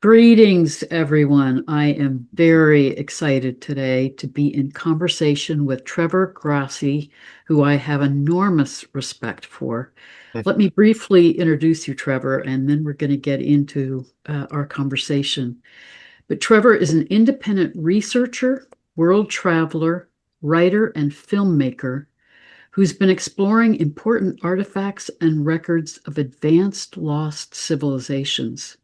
Greetings, everyone. I am very excited today to be in conversation with Trevor Grassi, who I have enormous respect for. Let me briefly introduce you, Trevor, and then we're going to get into our conversation. But Trevor is an independent researcher, world traveler, writer, and filmmaker who's been exploring important artifacts and records of advanced lost civilizations.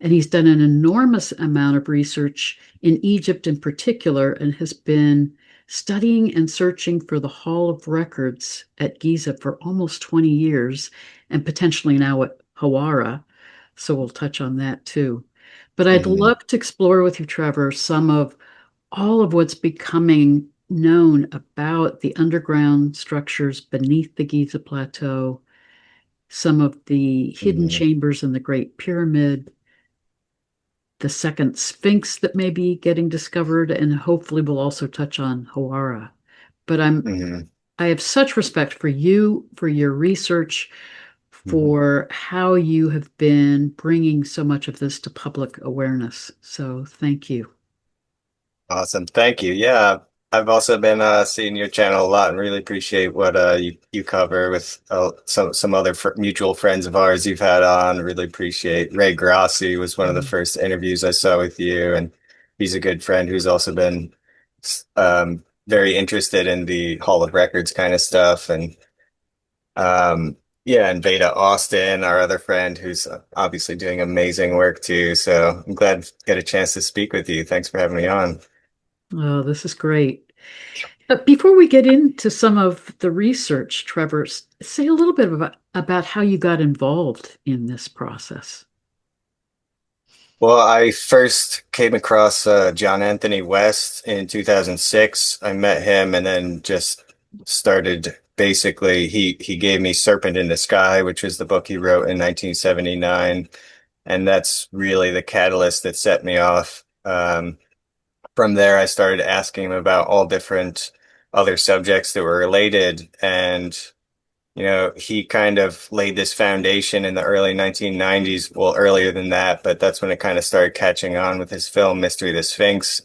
And he's done an enormous amount of research in Egypt in particular and has been studying and searching for the Hall of Records at Giza for almost 20 years and potentially now at Hawara. So we'll touch on that too. But I'd Mhm. love to explore with you, Trevor, some of all of what's becoming known about the underground structures beneath the Giza Plateau, some of the hidden Mhm. chambers in the Great Pyramid, the second Sphinx that may be getting discovered, and hopefully we'll also touch on Hawara. But Mhm. I have such respect for you, for your research, Mhm. for how you have been bringing so much of this to public awareness. So thank you. Awesome. Thank you. Yeah, I've also been seeing your channel a lot and really appreciate what you cover with some other fr mutual friends of ours you've had on. Really appreciate Ray Grassi was one of the first interviews I saw with you, and he's a good friend who's also been very interested in the Hall of Records kind of stuff. And yeah, and Veda Austin, our other friend who's obviously doing amazing work too. So I'm glad to get a chance to speak with you. Thanks for having me on. Oh, this is great. Before we get into some of the research, Trevor, say a little bit about how you got involved in this process. Well, I first came across John Anthony West in 2006. I met him and then just started basically he gave me Serpent in the Sky, which was the book he wrote in 1979, and that's really the catalyst that set me off. From there, I started asking him about all different other subjects that were related. And, he kind of laid this foundation in the early 1990s. Well, earlier than that, but that's when it kind of started catching on with his film, Mystery of the Sphinx,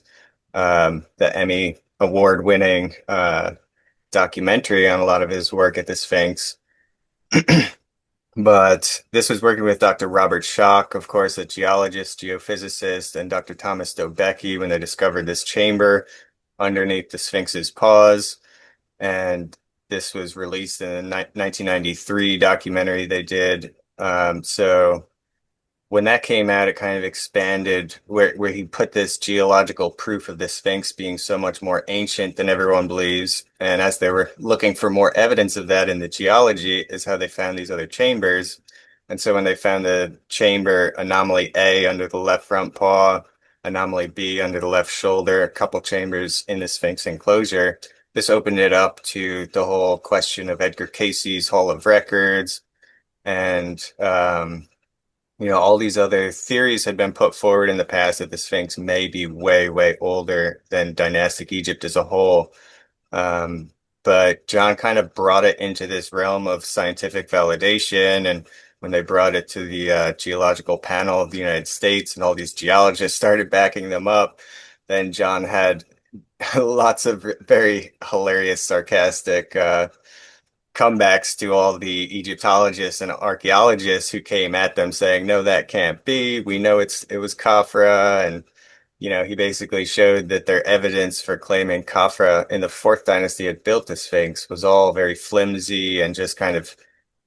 the Emmy award-winning documentary on a lot of his work at the Sphinx. But this was working with Dr. Robert Schoch, of course, a geologist, geophysicist, and Dr. Thomas Dobecki when they discovered this chamber underneath the Sphinx's paws. And this was released in the 1993 documentary they did. So when that came out, it kind of expanded where he put this geological proof of the Sphinx being so much more ancient than everyone believes. And as they were looking for more evidence of that in the geology, is how they found these other chambers. And so when they found the chamber anomaly A under the left front paw, anomaly B under the left shoulder, a couple chambers in the Sphinx enclosure, this opened it up to the whole question of Edgar Cayce's Hall of Records and all these other theories had been put forward in the past that the Sphinx may be way, way older than dynastic Egypt as a whole. Um, but John kind of brought it into this realm of scientific validation. And when they brought it to the Geological Panel of the United States and all these geologists started backing them up, then John had lots of very hilarious, sarcastic comebacks to all the Egyptologists and archaeologists who came at them saying, no, that can't be. We know it was Khafra. And, he basically showed that their evidence for claiming Khafra in the fourth dynasty had built the Sphinx was all very flimsy and just kind of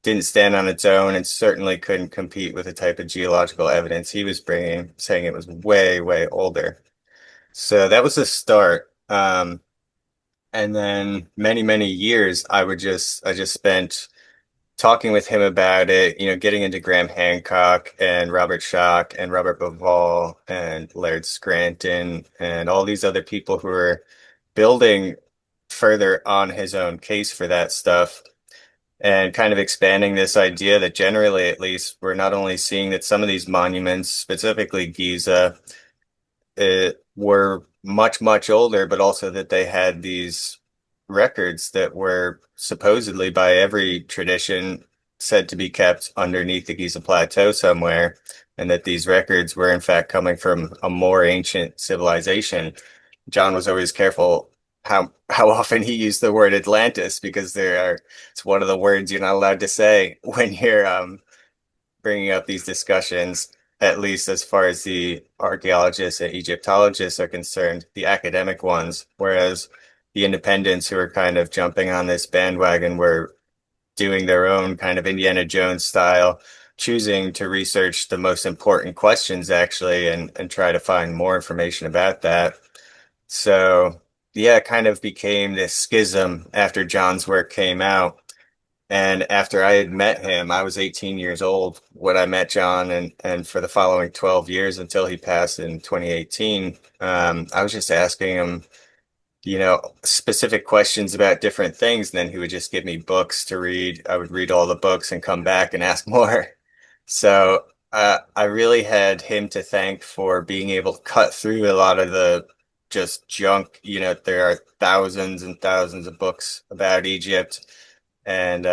didn't stand on its own and certainly couldn't compete with the type of geological evidence he was bringing, saying it was way, way older. So that was the start. And then many, many years, I just spent talking with him about it, getting into Graham Hancock and Robert Schoch and Robert Bauval and Laird Scranton and all these other people who were building further on his own case for that stuff and kind of expanding this idea that generally, at least, we're not only seeing that some of these monuments, specifically Giza, were much, much older, but also that they had these records that were supposedly by every tradition said to be kept underneath the Giza Plateau somewhere, and that these records were in fact coming from a more ancient civilization. John was always careful how often he used the word Atlantis because it's one of the words you're not allowed to say when you're bringing up these discussions, at least as far as the archaeologists and Egyptologists are concerned, the academic ones, whereas the independents who are kind of jumping on this bandwagon were doing their own kind of Indiana Jones style, choosing to research the most important questions actually and try to find more information about that. So yeah, it kind of became this schism after John's work came out. And after I had met him, I was 18 years old when I met John, and for the following 12 years until he passed in 2018, I was just asking him, specific questions about different things. And then he would just give me books to read. I would read all the books and come back and ask more. So I really had him to thank for being able to cut through a lot of the just junk. There are thousands and thousands of books about Egypt, and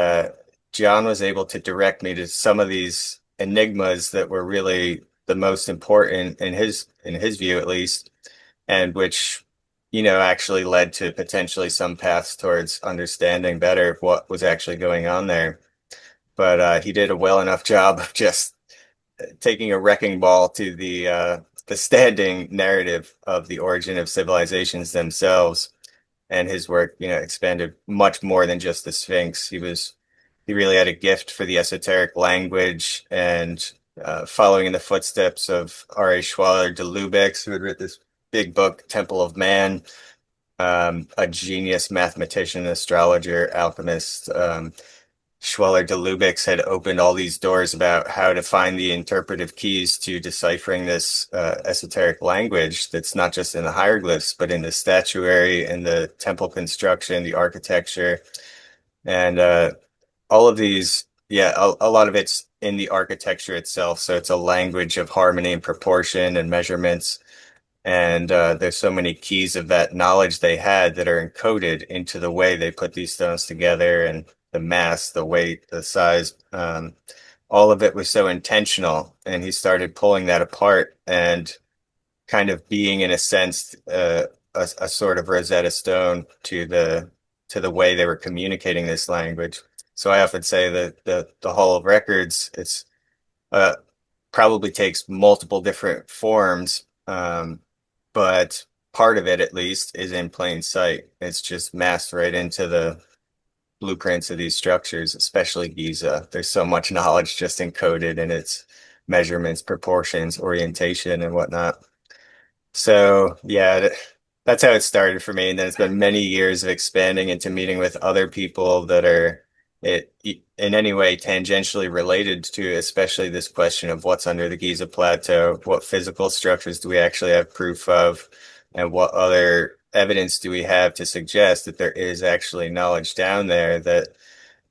John was able to direct me to some of these enigmas that were really the most important in his view, at least, and which, actually led to potentially some paths towards understanding better what was actually going on there. But he did a well enough job of just taking a wrecking ball to the standing narrative of the origin of civilizations themselves. And his work, expanded much more than just the Sphinx. He really had a gift for the esoteric language, and following in the footsteps of R.A. Schwaller de Lübeck, who had written this big book, Temple of Man, a genius mathematician, astrologer, alchemist. Schwaller de Lübeck had opened all these doors about how to find the interpretive keys to deciphering this esoteric language that's not just in the hieroglyphs, but in the statuary, in the temple construction, the architecture, and all of these. Yeah, a lot of it's in the architecture itself. So it's a language of harmony and proportion and measurements. And there's so many keys of that knowledge they had that are encoded into the way they put these stones together, and the mass, the weight, the size. All of it was so intentional. And he started pulling that apart and kind of being, in a sense, a sort of Rosetta Stone to the way they were communicating this language. So I often say that the Hall of Records, it's uh, probably takes multiple different forms. But part of it, at least, is in plain sight. It's just masked right into the blueprints of these structures, especially Giza. There's so much knowledge just encoded in its measurements, proportions, orientation, and whatnot. So, yeah, that's how it started for me. And then it's been many years of expanding into meeting with other people that are in any way tangentially related to, especially this question of what's under the Giza Plateau, what physical structures do we actually have proof of, and what other evidence do we have to suggest that there is actually knowledge down there that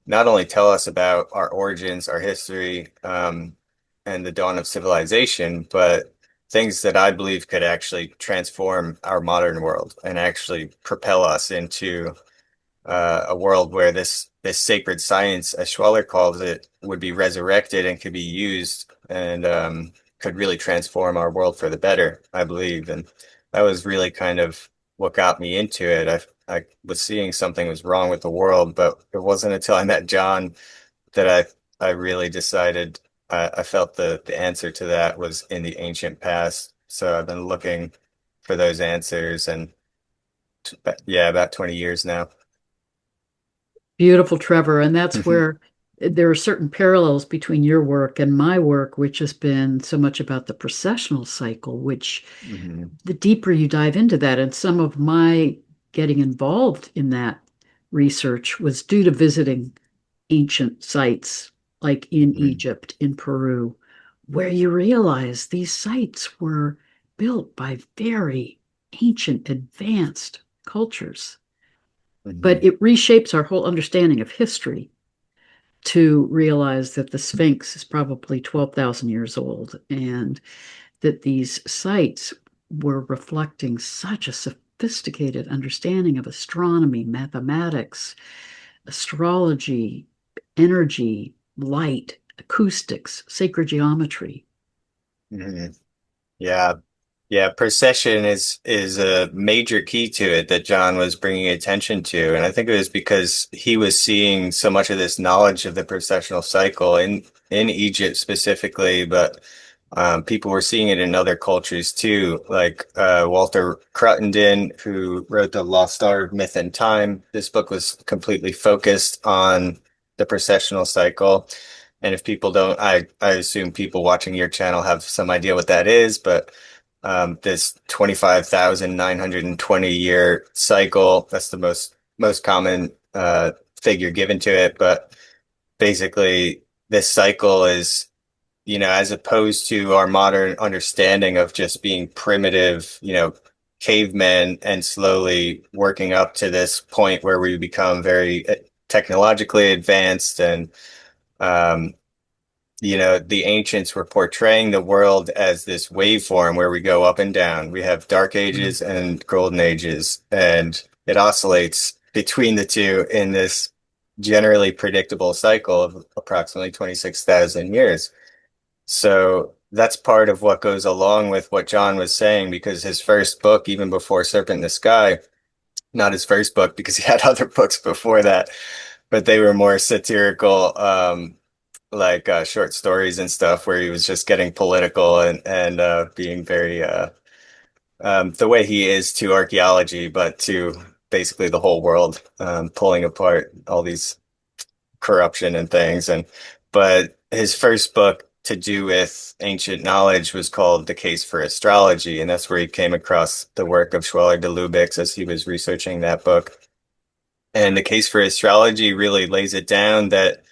not only tell us about our origins, our history, and the dawn of civilization, but things that I believe could actually transform our modern world and actually propel us into a world where this sacred science, as Schwaller calls it, would be resurrected and could be used, and could really transform our world for the better, I believe. And that was really kind of what got me into it. I was seeing something was wrong with the world, but it wasn't until I met John that I really decided I felt the answer to that was in the ancient past. So I've been looking for those answers, and yeah, about 20 years now. Beautiful, Trevor. And that's where there are certain parallels between your work and my work, which has been so much about the processional cycle, which Mhm. the deeper you dive into that, and some of my getting involved in that research was due to visiting ancient sites like in Mhm. Egypt, in Peru, where you realize these sites were built by very ancient, advanced cultures. Mhm. But it reshapes our whole understanding of history to realize that the Sphinx is probably 12,000 years old and that these sites were reflecting such a sophisticated understanding of astronomy, mathematics, astrology, energy, light, acoustics, sacred geometry. Mhm. Yeah. Yeah, procession is a major key to it that John was bringing attention to, and I think it was because he was seeing so much of this knowledge of the processional cycle in Egypt specifically, but people were seeing it in other cultures too, like Walter Cruttenden, who wrote The Lost Art of Myth and Time. This book was completely focused on the processional cycle. And if people don't, I assume people watching your channel have some idea what that is, but this 25,920 year cycle, that's the most common figure given to it. But basically, this cycle is, as opposed to our modern understanding of just being primitive, cavemen and slowly working up to this point where we become very technologically advanced and um, the ancients were portraying the world as this waveform where we go up and down. We have dark Mm. ages and golden ages, and it oscillates between the two in this generally predictable cycle of approximately 26,000 years. So that's part of what goes along with what John was saying, because his first book, even before Serpent in the Sky, not his first book because he had other books before that, but they were more satirical, like short stories and stuff where he was just getting political and being very the way he is to archaeology, but to basically the whole world, pulling apart all these corruption and things. And but his first book to do with ancient knowledge was called The Case for Astrology, and that's where he came across the work of Schwaller de Lubic's as he was researching that book. And The Case for Astrology really lays it down that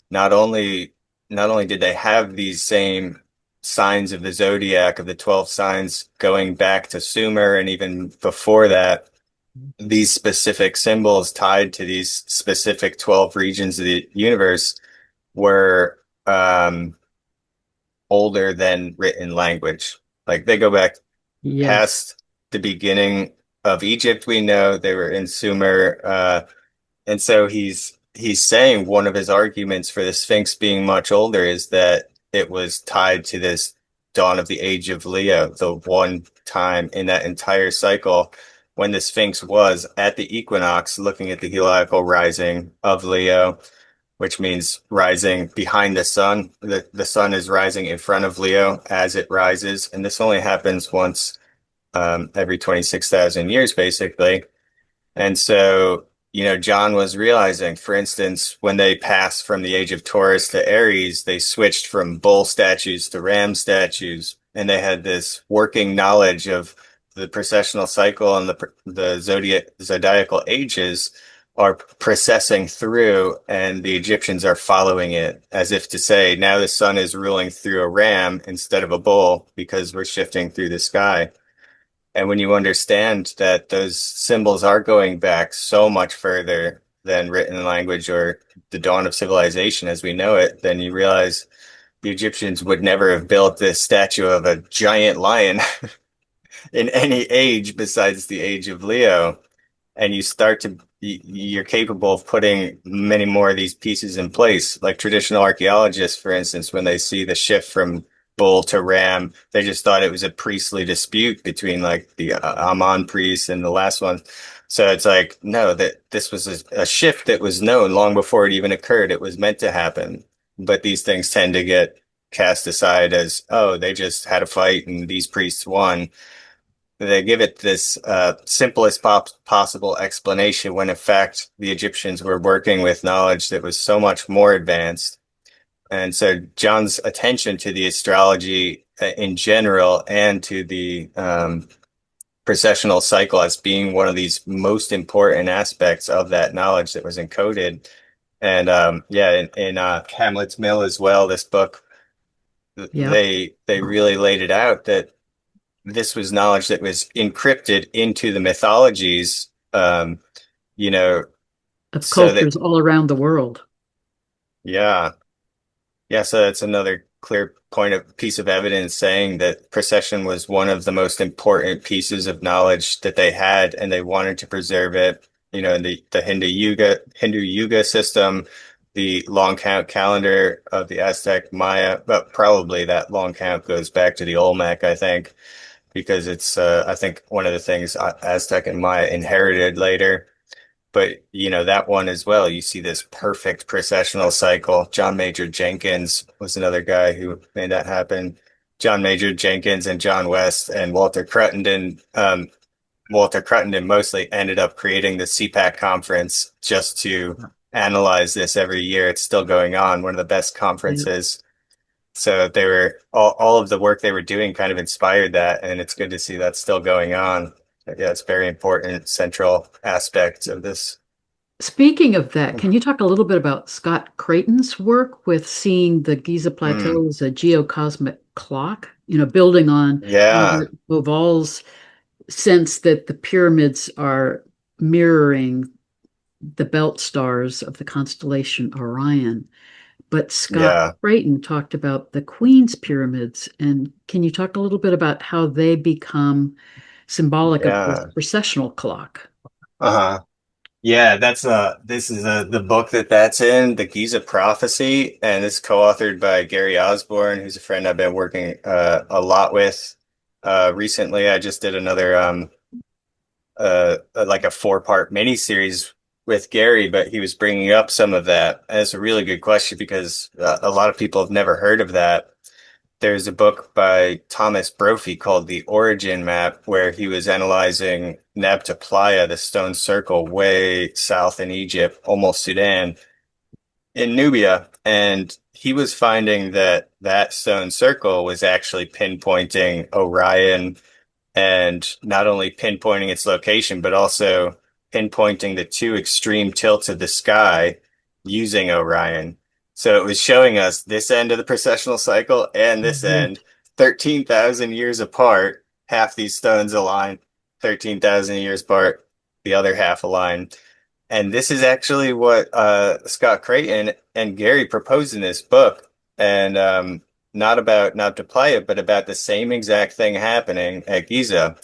not only not only did they have these same signs of the zodiac of the 12 signs going back to Sumer and even before that, these specific symbols tied to these specific 12 regions of the universe were older than written language. Like they go back Yes. past the beginning of Egypt, we know they were in Sumer. And so he's saying one of his arguments for the Sphinx being much older is that it was tied to this dawn of the age of Leo, the one time in that entire cycle when the Sphinx was at the equinox looking at the heliacal rising of Leo, which means rising behind the sun. The sun is rising in front of Leo as it rises, and this only happens once every 26,000 years, basically. And so, John was realizing, for instance, when they passed from the age of Taurus to Aries, they switched from bull statues to ram statues, and they had this working knowledge of the precessional cycle and the zodiacal ages are processing through, and the Egyptians are following it, as if to say, now the sun is ruling through a ram instead of a bull because we're shifting through the sky. And when you understand that those symbols are going back so much further than written language or the dawn of civilization as we know it, then you realize the Egyptians would never have built this statue of a giant lion in any age besides the age of Leo. And you're capable of putting many more of these pieces in place. Like traditional archaeologists, for instance, when they see the shift from bull to ram, they just thought it was a priestly dispute between like the Amon priests and the last one. So it's like, no, that this was a shift that was known long before it even occurred. It was meant to happen. But these things tend to get cast aside as, oh, they just had a fight and these priests won. They give it this simplest possible explanation when in fact the Egyptians were working with knowledge that was so much more advanced. And so John's attention to the astrology in general and to the precessional cycle as being one of these most important aspects of that knowledge that was encoded. And yeah, in Hamlet's Mill as well, this book, Yep. they really laid it out that this was knowledge that was encrypted into the mythologies, you know, Of so that, cultures all around the world. yeah, yeah. So that's another clear point of piece of evidence saying that precession was one of the most important pieces of knowledge that they had, and they wanted to preserve it. In the Hindu Yuga system, the long count calendar of the Aztec Maya, but probably that long count goes back to the Olmec, I think, because it's I think one of the things Aztec and Maya inherited later. But that one as well, you see this perfect processional cycle. John Major Jenkins was another guy who made that happen. John Major Jenkins and John West and Walter Cruttenden mostly ended up creating the CPAC conference just to analyze this every year. It's still going on, one of the best Yeah. conferences. So they were all of the work they were doing kind of inspired that, and it's good to see that still going on. Yeah, it's very important central aspect of this. Speaking of that, can you talk a little bit about Scott Creighton's work with seeing the Giza Mm, Plateau as a geocosmic clock? Building on yeah, Albert Bauval's sense that the pyramids are mirroring the belt stars of the constellation Orion. But Scott yeah, Creighton talked about the Queen's pyramids. And can you talk a little bit about how they become symbolic of this yeah. processional clock? Uh-huh. Yeah, that's this is the book that's in, The Giza Prophecy, and it's co-authored by Gary Osborne, who's a friend I've been working a lot with. Recently I just did another like a four-part miniseries with Gary, but he was bringing up some of that. And it's a really good question because a lot of people have never heard of that. There's a book by Thomas Brophy called The Origin Map, where he was analyzing Nabta Playa, the stone circle way south in Egypt, almost Sudan, in Nubia. And he was finding that that stone circle was actually pinpointing Orion, and not only pinpointing its location, but also pinpointing the two extreme tilts of the sky using Orion. So it was showing us this end of the precessional cycle and this Mhm. end, 13,000 years apart. Half these stones align, 13,000 years apart, the other half align. And this is actually what Scott Creighton and Gary proposed in this book. And not about Nabta Playa, but about the same exact thing happening at Giza.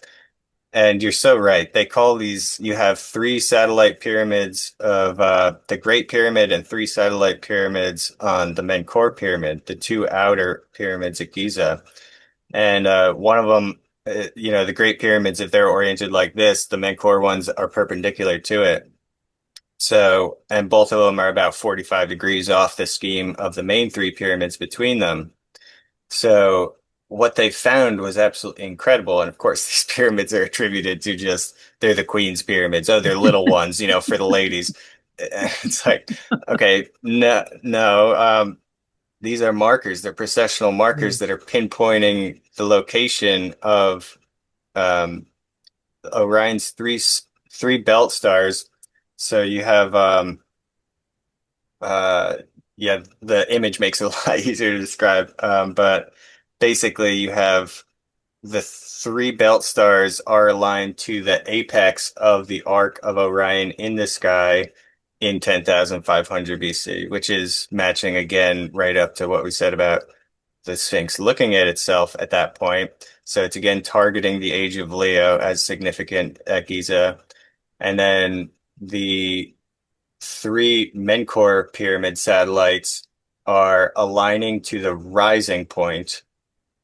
And you're so right. They call these, you have three satellite pyramids of the Great Pyramid and three satellite pyramids on the Menkaure Pyramid, the two outer pyramids at Giza. And one of them, the Great Pyramids, if they're oriented like this, the Menkaure ones are perpendicular to it. So, and both of them are about 45 degrees off the scheme of the main three pyramids between them. So what they found was absolutely incredible. And of course, these pyramids are attributed to just, they're the Queen's pyramids. Oh, they're little ones, for the ladies. It's like, okay, no, no. These are markers. They're processional markers that are pinpointing the location of um, Orion's three belt stars. So you have uh yeah, the image makes it a lot easier to describe. But basically you have the three belt stars are aligned to the apex of the arc of Orion in the sky in 10,500 BC, which is matching again right up to what we said about the Sphinx looking at itself at that point. So it's again targeting the age of Leo as significant at Giza. And then the three Menkaure pyramid satellites are aligning to the rising point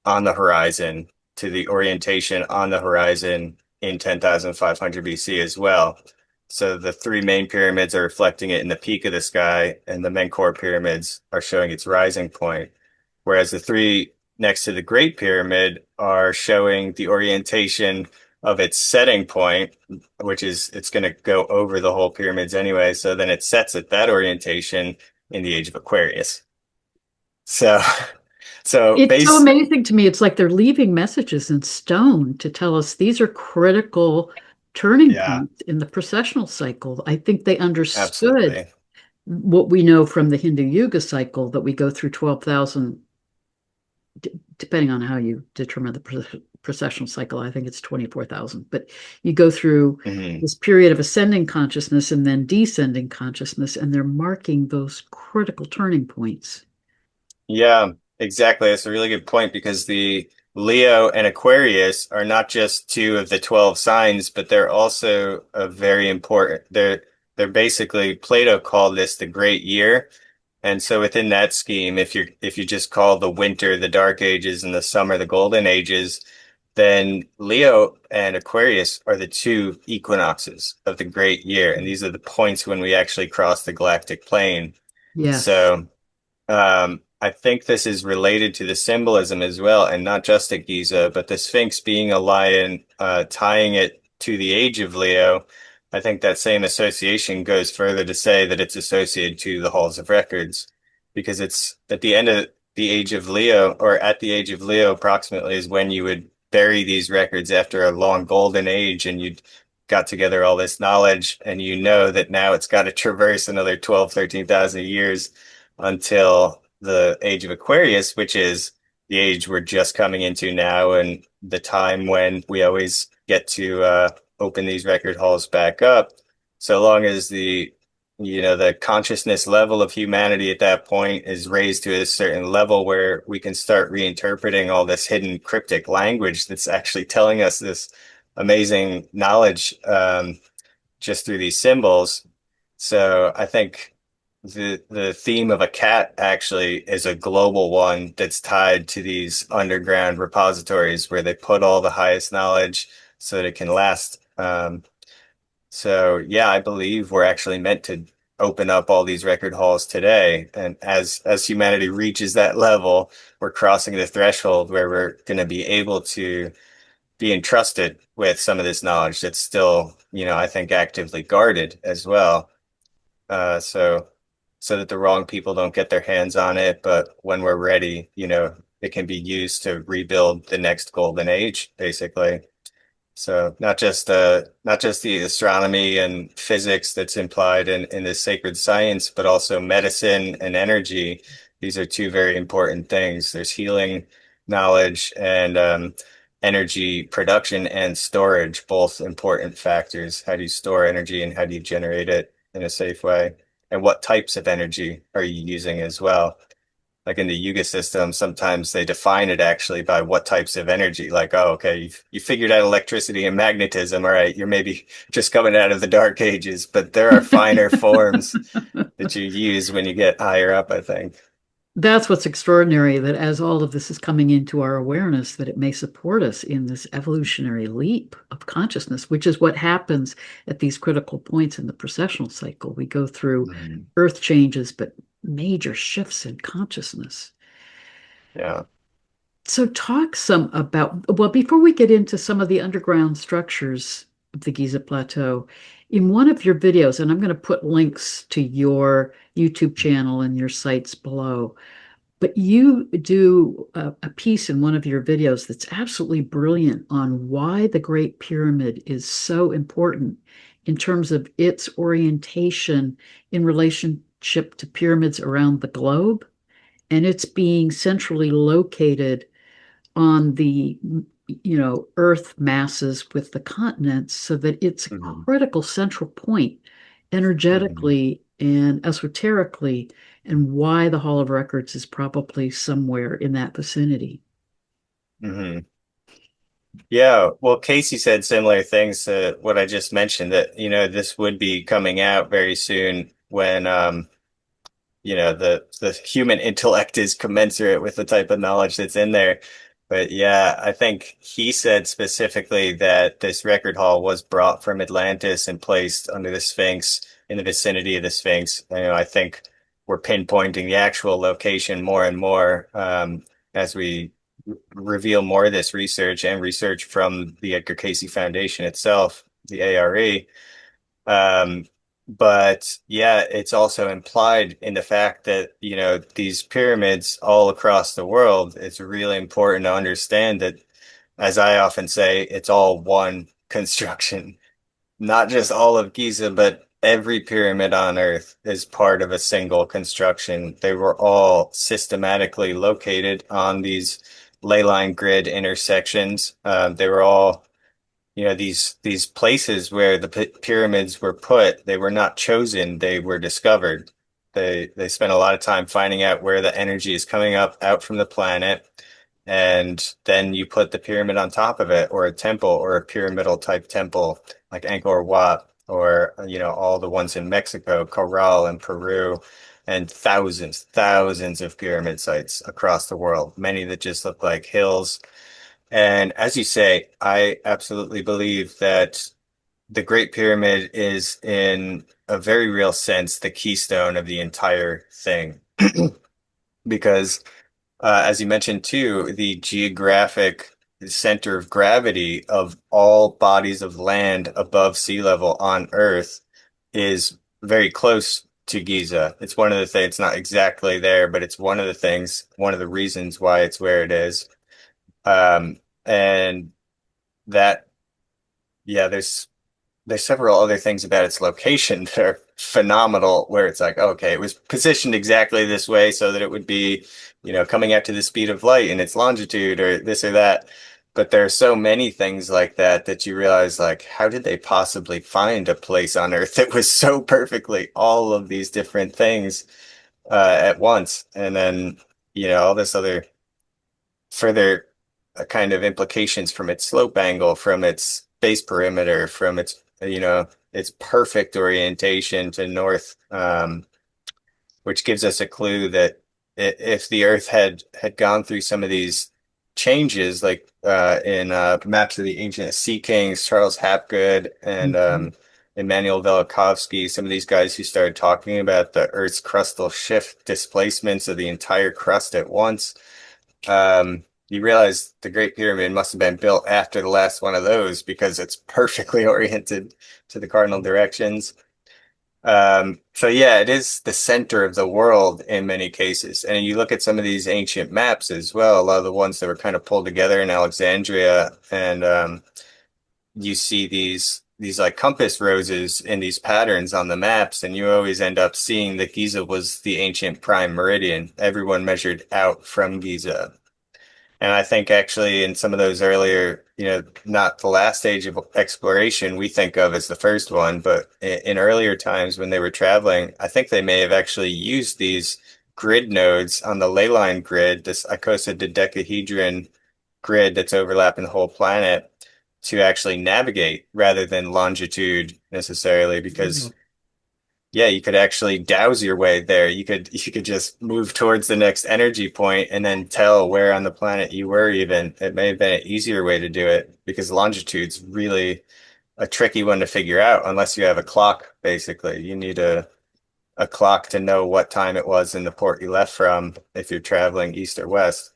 on the horizon, to the orientation on the horizon in 10,500 BC as well. So the three main pyramids are reflecting it in the peak of the sky, and the Menkaure pyramids are showing its rising point. Whereas the three next to the Great Pyramid are showing the orientation of its setting point, which is it's going to go over the whole pyramids anyway. So then it sets at that orientation in the age of Aquarius. So, so It's so base, amazing to me. It's like they're leaving messages in stone to tell us these are critical turning yeah, points in the processional cycle. I think they understood absolutely. what we know from the Hindu Yuga cycle that we go through 12,000, depending on how you determine the processional cycle. I think it's 24,000, but you go through Mhm. this period of ascending consciousness and then descending consciousness, and they're marking those critical turning points. Yeah, exactly. That's a really good point because the Leo and Aquarius are not just two of the 12 signs, but they're also a very important. They're basically Plato called this the great year. And so within that scheme, if you just call the winter the dark ages and the summer the golden ages, then Leo and Aquarius are the two equinoxes of the great year. And these are the points when we actually cross the galactic plane. Yes. So I think this is related to the symbolism as well, and not just at Giza, but the Sphinx being a lion, tying it to the age of Leo. I think that same association goes further to say that it's associated to the halls of records, because it's at the end of the age of Leo, or at the age of Leo, approximately, is when you would bury these records after a long golden age, and you'd got together all this knowledge, and you know that now it's got to traverse another 12, 13,000 years until the age of Aquarius, which is the age we're just coming into now, and the time when we always get to open these record halls back up. So long as the consciousness level of humanity at that point is raised to a certain level where we can start reinterpreting all this hidden cryptic language that's actually telling us this amazing knowledge, just through these symbols. So I think the theme of a cat actually is a global one that's tied to these underground repositories where they put all the highest knowledge so that it can last. So yeah, I believe we're actually meant to open up all these record halls today. And as humanity reaches that level, we're crossing the threshold where we're going to be able to be entrusted with some of this knowledge that's still, I think actively guarded as well. So that the wrong people don't get their hands on it, but when we're ready, it can be used to rebuild the next golden age, basically. So not just the astronomy and physics that's implied in this sacred science, but also medicine and energy. These are two very important things. There's healing knowledge and energy production and storage, both important factors. How do you store energy and how do you generate it in a safe way? And what types of energy are you using as well? Like in the Yuga system, sometimes they define it actually by what types of energy. Like, oh, okay, you figured out electricity and magnetism. All right, you're maybe just coming out of the dark ages, but there are finer forms that you use when you get higher up, I think. That's what's extraordinary, that as all of this is coming into our awareness, that it may support us in this evolutionary leap of consciousness, which is what happens at these critical points in the processional cycle. We go through Mhm. earth changes, but major shifts in consciousness. Yeah. So talk some about, well, before we get into some of the underground structures of the Giza Plateau, in one of your videos, and I'm going to put links to your YouTube channel and your sites below, but you do a piece in one of your videos that's absolutely brilliant on why the Great Pyramid is so important in terms of its orientation in relationship to pyramids around the globe, and it's being centrally located on the earth masses with the continents, so that it's a Hmm. critical central point Hmm. energetically and esoterically, and why the Hall of Records is probably somewhere in that vicinity. Hmm. Yeah, well, Casey said similar things to what I just mentioned, that, this would be coming out very soon when the human intellect is commensurate with the type of knowledge that's in there. But yeah, I think he said specifically that this record hall was brought from Atlantis and placed under the Sphinx, in the vicinity of the Sphinx. I think we're pinpointing the actual location more and more, as we reveal more of this research and research from the Edgar Casey Foundation itself, the ARE. Um, but yeah, it's also implied in the fact that, these pyramids all across the world, it's really important to understand that, as I often say, it's all one construction. Not just all of Giza, but every pyramid on Earth is part of a single construction. They were all systematically located on these ley line grid intersections. They were all, these places where the pyramids were put. They were not chosen, they were discovered. They spent a lot of time finding out where the energy is coming up out from the planet, and then you put the pyramid on top of it, or a temple, or a pyramidal type temple like Angkor Wat, or all the ones in Mexico, Corral in Peru. and thousands of pyramid sites across the world, many that just look like hills. And as you say, I absolutely believe that the Great Pyramid is, in a very real sense, the keystone of the entire thing. Because, as you mentioned too, the geographic center of gravity of all bodies of land above sea level on Earth is very close to Giza. It's one of the things, it's not exactly there, but it's one of the things, one of the reasons why it's where it is. And that, yeah, there's several other things about its location that are phenomenal, where it's like, okay, it was positioned exactly this way so that it would be, coming out to the speed of light in its longitude or this or that. But there are so many things like that that you realize, like, how did they possibly find a place on Earth that was so perfectly all of these different things at once? And then, all this other further kind of implications from its slope angle, from its base perimeter, from its perfect orientation to north, which gives us a clue that if the Earth had gone through some of these changes, like in Maps of the Ancient Sea Kings, Charles Hapgood and Mhm. Immanuel Velikovsky, some of these guys who started talking about the Earth's crustal shift displacements of the entire crust at once. You realize the Great Pyramid must have been built after the last one of those because it's perfectly oriented to the cardinal directions. So yeah, it is the center of the world in many cases. And you look at some of these ancient maps as well, a lot of the ones that were kind of pulled together in Alexandria, and you see these like compass roses in these patterns on the maps, and you always end up seeing that Giza was the ancient prime meridian. Everyone measured out from Giza. And I think actually in some of those earlier, not the last stage of exploration we think of as the first one, but in earlier times when they were traveling, I think they may have actually used these grid nodes on the ley line grid, this icosahedron grid that's overlapping the whole planet, to actually navigate rather than longitude necessarily, because yeah, you could actually dowse your way there. You could just move towards the next energy point and then tell where on the planet you were even. It may have been an easier way to do it because longitude's really a tricky one to figure out unless you have a clock, basically. You need a clock to know what time it was in the port you left from if you're traveling east or west.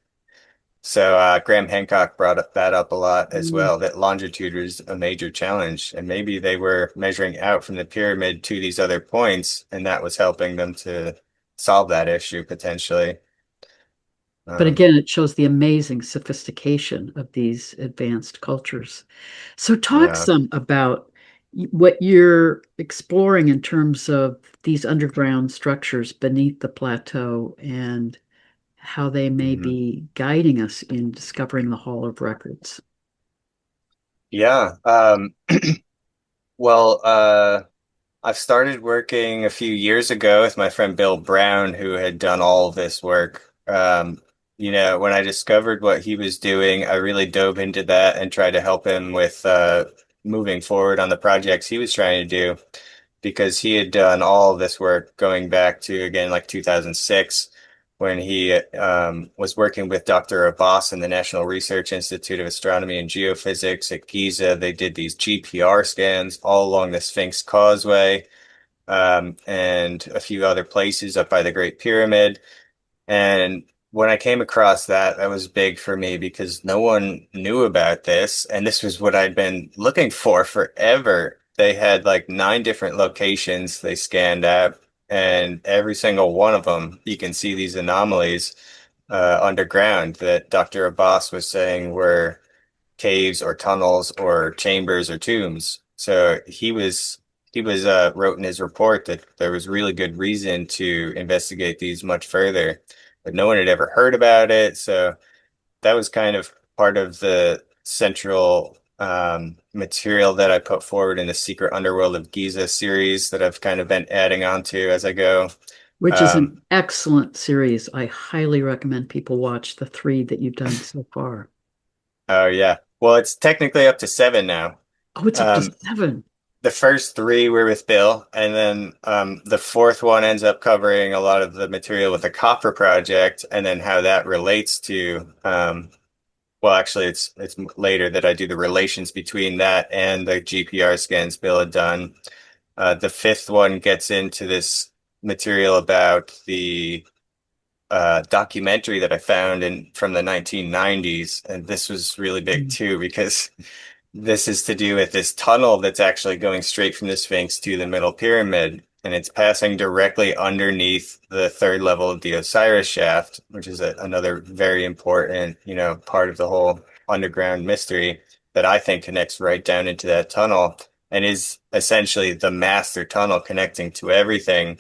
So Graham Hancock that up a lot as Mhm. well, that longitude was a major challenge. And maybe they were measuring out from the pyramid to these other points, and that was helping them to solve that issue potentially. But Um, again, it shows the amazing sophistication of these advanced cultures. So, talk yeah. some about what you're exploring in terms of these underground structures beneath the plateau and how they may Mhm. be guiding us in discovering the Hall of Records. Yeah. Well, I've started working a few years ago with my friend Bill Brown, who had done all of this work. When I discovered what he was doing, I really dove into that and tried to help him with moving forward on the projects he was trying to do, because he had done all of this work going back to, again, like 2006, when he was working with Dr. Abbas in the National Research Institute of Astronomy and Geophysics at Giza. They did these GPR scans all along the Sphinx Causeway, and a few other places up by the Great Pyramid. And when I came across that, that was big for me because no one knew about this. And this was what I'd been looking for forever. They had like 9 different locations they scanned out, and every single one of them, you can see these anomalies underground that Dr. Abbas was saying were caves or tunnels or chambers or tombs. So he was wrote in his report that there was really good reason to investigate these much further, but no one had ever heard about it. So that was kind of part of the central material that I put forward in the Secret Underworld of Giza series that I've kind of been adding on to as I go. Which is Um, an excellent series. I highly recommend people watch the three that you've done so far. oh yeah. Well, it's technically up to 7 now. Oh, it's up to Um, seven. the first three were with Bill, and then the fourth one ends up covering a lot of the material with the copper project, and then how that relates to well, actually, it's later that I do the relations between that and the GPR scans Bill had done. The fifth one gets into this material about the documentary that I found in from the 1990s, and this was really big Mm. too because this is to do with this tunnel that's actually going straight from the Sphinx to the Middle Pyramid, and it's passing directly underneath the third level of the Osiris shaft, which is another very important, part of the whole underground mystery that I think connects right down into that tunnel and is essentially the master tunnel connecting to everything.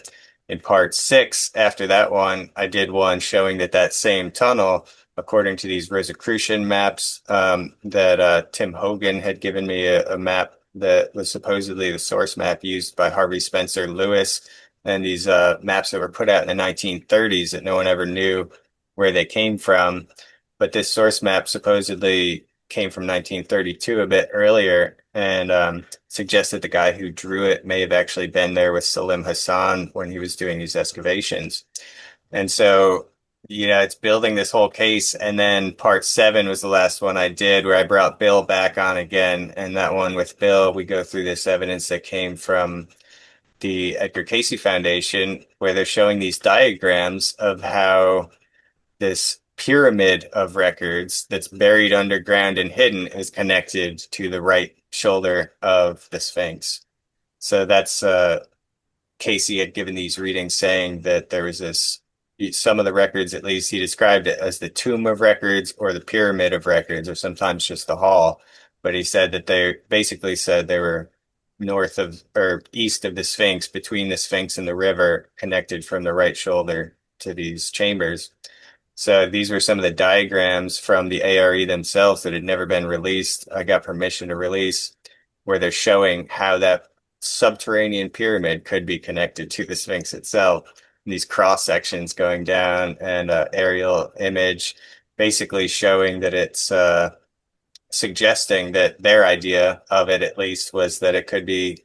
In part six, after that one, I did one showing that that same tunnel according to these Rosicrucian maps that Tim Hogan had given me a map that was supposedly the source map used by Harvey Spencer Lewis, and these maps that were put out in the 1930s that no one ever knew where they came from. But this source map supposedly came from 1932, a bit earlier, and suggested the guy who drew it may have actually been there with Salim Hassan when he was doing these excavations. And so, it's building this whole case. And then part seven was the last one I did where I brought Bill back on again. And that one with Bill, we go through this evidence that came from the Edgar Cayce Foundation, where they're showing these diagrams of how this pyramid of records that's buried underground and hidden is connected to the right shoulder of the Sphinx. So that's Casey had given these readings saying that there was this, some of the records, at least, he described it as the tomb of records or the pyramid of records, or sometimes just the hall. But he said that they basically said they were north of or east of the Sphinx, between the Sphinx and the river, connected from the right shoulder to these chambers. So these were some of the diagrams from the ARE themselves that had never been released. I got permission to release where they're showing how that subterranean pyramid could be connected to the Sphinx itself. And these cross sections going down and aerial image basically showing that it's suggesting that their idea of it, at least, was that it could be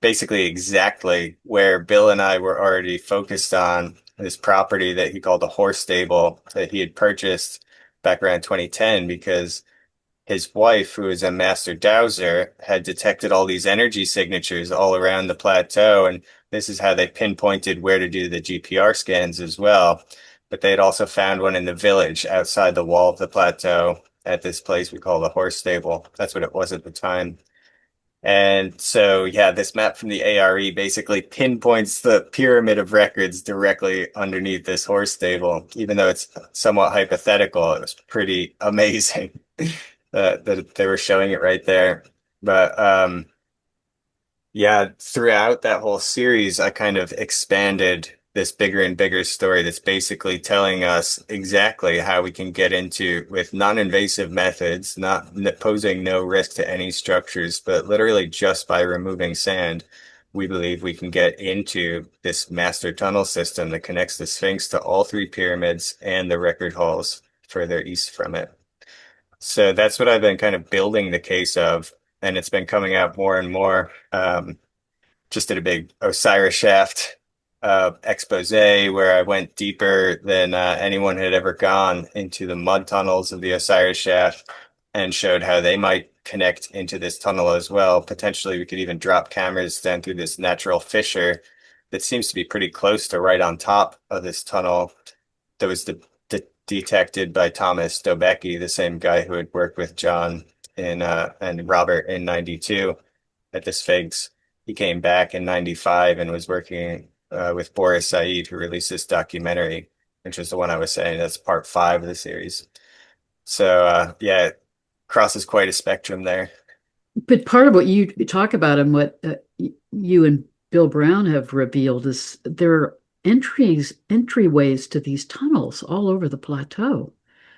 basically exactly where Bill and I were already focused on this property that he called the horse stable that he had purchased back around 2010 because his wife, who is a master dowser, had detected all these energy signatures all around the plateau. And this is how they pinpointed where to do the GPR scans as well. But they had also found one in the village outside the wall of the plateau at this place we call the horse stable. That's what it was at the time. And so, yeah, this map from the ARE basically pinpoints the pyramid of records directly underneath this horse stable. Even though it's somewhat hypothetical, it was pretty amazing that they were showing it right there. But yeah, throughout that whole series, I kind of expanded this bigger and bigger story that's basically telling us exactly how we can get into with non-invasive methods, not posing no risk to any structures, but literally just by removing sand, we believe we can get into this master tunnel system that connects the Sphinx to all three pyramids and the record halls further east from it. So that's what I've been kind of building the case of, and it's been coming out more and more. Just did a big Osiris Shaft expose where I went deeper than anyone had ever gone into the mud tunnels of the Osiris Shaft and showed how they might connect into this tunnel as well. Potentially, we could even drop cameras down through this natural fissure that seems to be pretty close to right on top of this tunnel that was detected by Thomas Dobecki, the same guy who had worked with John in and Robert in 92 at the Sphinx. He came back in 95 and was working with Boris Said, who released this documentary, which was the one I was saying. That's part five of the series. So, yeah, it crosses quite a spectrum there. But part of what you talk about and what you and Bill Brown have revealed is there are entryways to these tunnels all over the plateau.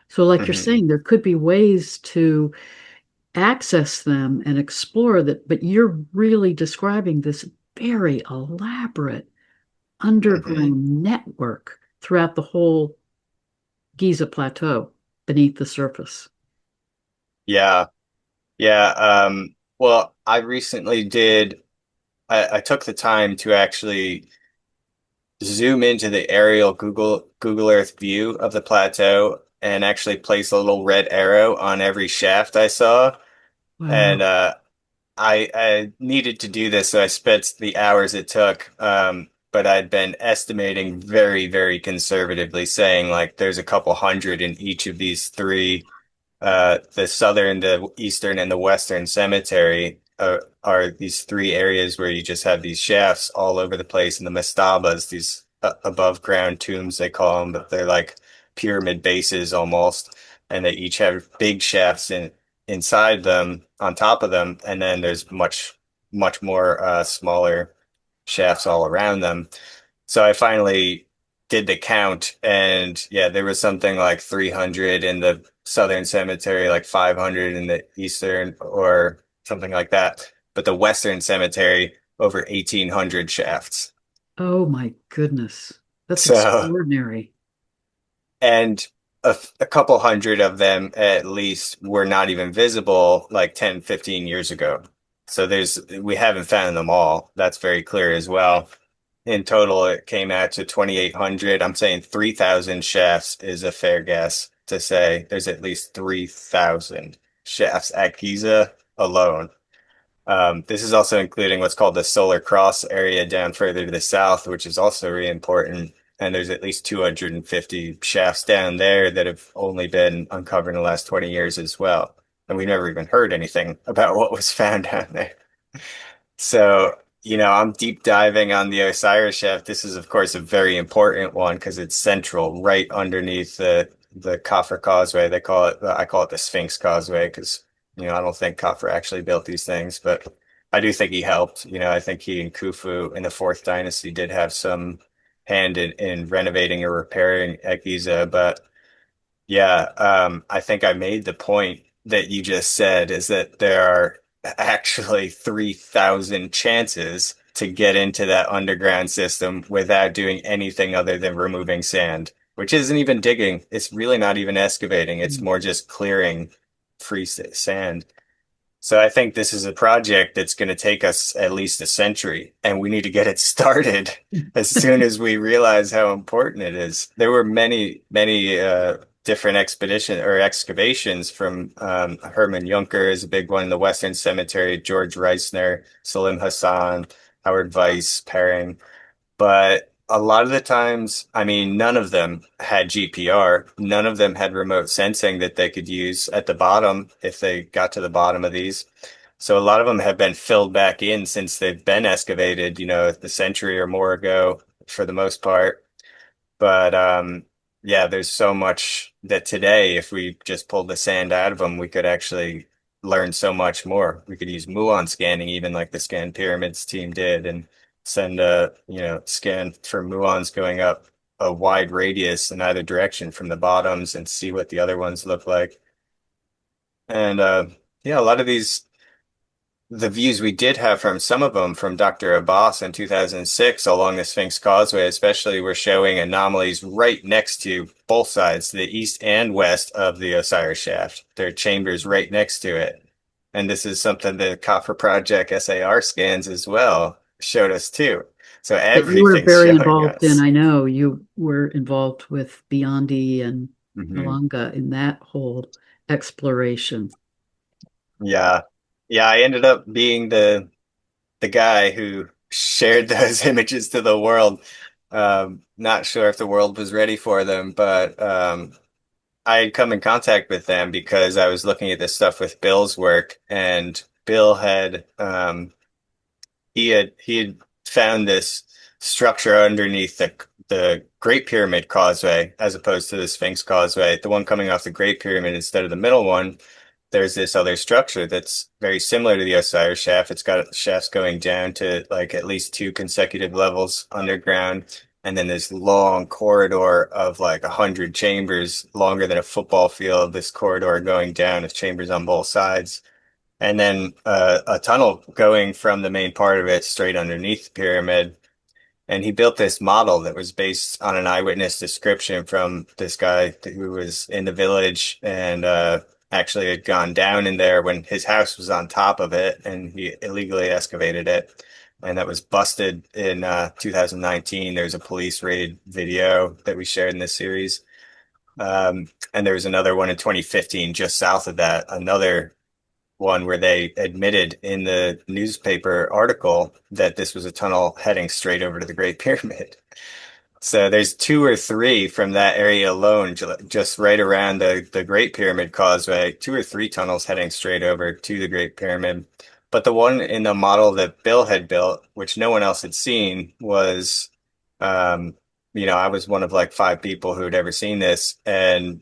So, like you're Hmm. saying, there could be ways to access them and explore that, but you're really describing this very elaborate Hmm. underground network throughout the whole Giza plateau beneath the surface. Yeah, yeah. Well, I recently did. I took the time to actually zoom into the aerial Google Earth view of the plateau and actually place a little red arrow on every shaft I saw. And Wow. I needed to do this, so I spent the hours it took. But I'd been estimating very, very conservatively, saying like there's a couple hundred in each of these three, the southern, the eastern, and the western cemetery are these three areas where you just have these shafts all over the place, and the mastabas, these above ground tombs they call them, but they're like pyramid bases almost, and they each have big shafts inside them, on top of them, and then there's much more smaller shafts all around them. So I finally did the count, and yeah, there was something like 300 in the southern cemetery, like 500 in the eastern, or something like that. But the western cemetery, over 1,800 shafts. Oh my goodness. That's So, extraordinary. and a couple hundred of them at least were not even visible like 10, 15 years ago. So we haven't found them all. That's very clear as well. In total, it came out to 2,800. I'm saying 3,000 shafts is a fair guess to say there's at least 3,000 shafts at Giza alone. This is also including what's called the Solar Cross area down further to the south, which is also really important. And there's at least 250 shafts down there that have only been uncovered in the last 20 years as well. And we never even heard anything about what was found down there. So, I'm deep diving on the Osiris shaft. This is, of course, a very important one because it's central, right underneath the Khafre Causeway. I call it the Sphinx Causeway because, I don't think Khafre actually built these things, but I do think he helped. I think he and Khufu in the Fourth Dynasty did have some hand in renovating or repairing at Giza, but yeah, I think I made the point that you just said is that there are actually 3,000 chances to get into that underground system without doing anything other than removing sand, which isn't even digging. It's really not even excavating. It's more just clearing sand. So I think this is a project that's going to take us at least a century, and we need to get it started as soon as we realize how important it is. There were many different expedition or excavations from Herman Juncker is a big one in the Western Cemetery, George Reisner, Salim Hassan, Howard Weiss, Perring. But a lot of the times, I mean, none of them had GPR. None of them had remote sensing that they could use at the bottom if they got to the bottom of these. So a lot of them have been filled back in since they've been excavated, a century or more ago for the most part. But yeah, there's so much that today, if we just pulled the sand out of them, we could actually learn so much more. We could use muon scanning, even like the Scan Pyramids team did, and send a, scan for muons going up a wide radius in either direction from the bottoms and see what the other ones look like. And yeah, a lot of the views we did have from some of them from Dr. Abbas in 2006 along the Sphinx Causeway, especially, were showing anomalies right next to both sides, the east and west of the Osiris shaft. There are chambers right next to it. And this is something the Copper Project SAR scans as well showed us too. So That you were everything's very showing involved in. us. I know you were involved with Biondi and Hmm. Malanga in that whole exploration. Yeah. Yeah, I ended up being the guy who shared those images to the world. Not sure if the world was ready for them, but I had come in contact with them because I was looking at this stuff with Bill's work, and Bill had he had found this structure underneath the Great Pyramid Causeway as opposed to the Sphinx Causeway. The one coming off the Great Pyramid instead of the middle one, there's this other structure that's very similar to the Osiris shaft. It's got shafts going down to like at least two consecutive levels underground. And then this long corridor of like 100 chambers, longer than a football field, this corridor going down with chambers on both sides. And then a tunnel going from the main part of it straight underneath the pyramid. And he built this model that was based on an eyewitness description from this guy who was in the village and actually had gone down in there when his house was on top of it and he illegally excavated it. and that was busted in 2019. There's a police raid video that we shared in this series. And there was another one in 2015, just south of that, another one where they admitted in the newspaper article that this was a tunnel heading straight over to the Great Pyramid. So there's two or three from that area alone, just right around the Great Pyramid Causeway, two or three tunnels heading straight over to the Great Pyramid. But the one in the model that Bill had built, which no one else had seen, was, um, I was one of like five people who had ever seen this, and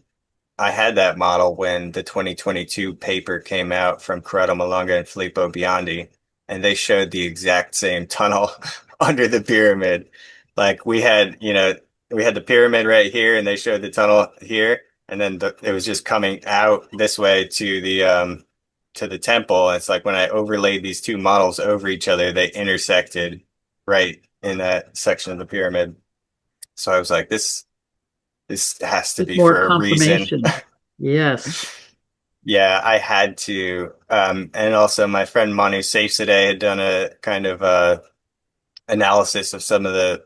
I had that model when the 2022 paper came out from Corrado Malunga and Filippo Biondi, and they showed the exact same tunnel under the pyramid. Like we had the pyramid right here, and they showed the tunnel here, and then it was just coming out this way to the temple. And it's like when I overlaid these two models over each other, they intersected right in that section of the pyramid. So I was like, this has to Just be more for a reason. confirmation. Yes. Yeah, I had to. And also my friend Manu Safeside had done a kind of analysis of some of the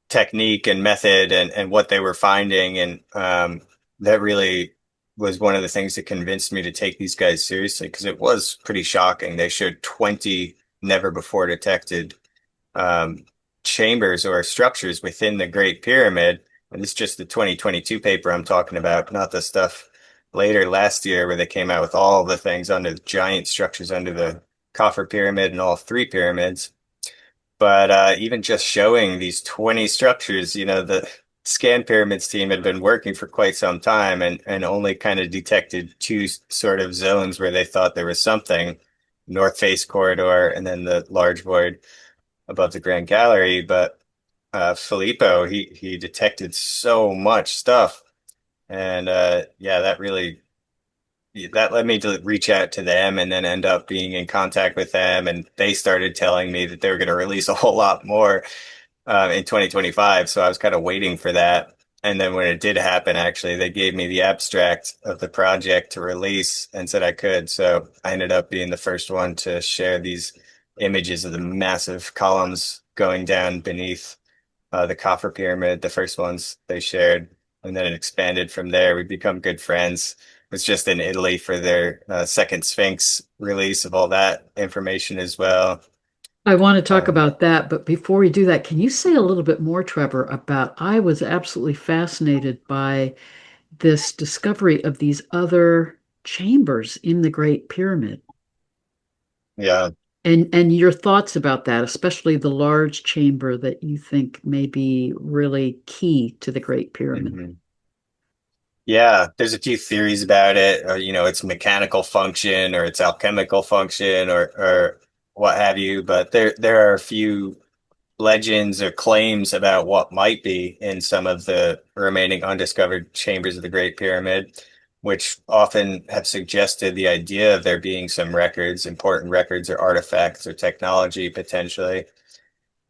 technique and method and what they were finding. And that really was one of the things that convinced me to take these guys seriously because it was pretty shocking. They showed 20 never before detected um, chambers or structures within the Great Pyramid. And it's just the 2022 paper I'm talking about, not the stuff later last year where they came out with all the things under the giant structures under the Coffer Pyramid and all three pyramids. But even just showing these 20 structures, the Scan Pyramids team had been working for quite some time and only kind of detected two sort of zones where they thought there was something, North Face Corridor and then the large void above the Grand Gallery. But Filippo, he detected so much stuff. And yeah, that led me to reach out to them and then end up being in contact with them. And they started telling me that they were going to release a whole lot more in 2025. So I was kind of waiting for that. And then when it did happen, actually, they gave me the abstract of the project to release and said I could. So I ended up being the first one to share these images of the massive columns going down beneath the Coffer Pyramid, the first ones they shared, and then it expanded from there. We've become good friends. Was just in Italy for their second Sphinx release of all that information as well. I want to talk Um, about that, but before we do that, can you say a little bit more, Trevor, about I was absolutely fascinated by this discovery of these other chambers in the Great Pyramid yeah. and your thoughts about that, especially the large chamber that you think may be really key to the Great Pyramid. Mhm. Yeah, there's a few theories about it, or its mechanical function or its alchemical function or what have you, but there are a few legends or claims about what might be in some of the remaining undiscovered chambers of the Great Pyramid, which often have suggested the idea of there being some records, important records or artifacts or technology potentially.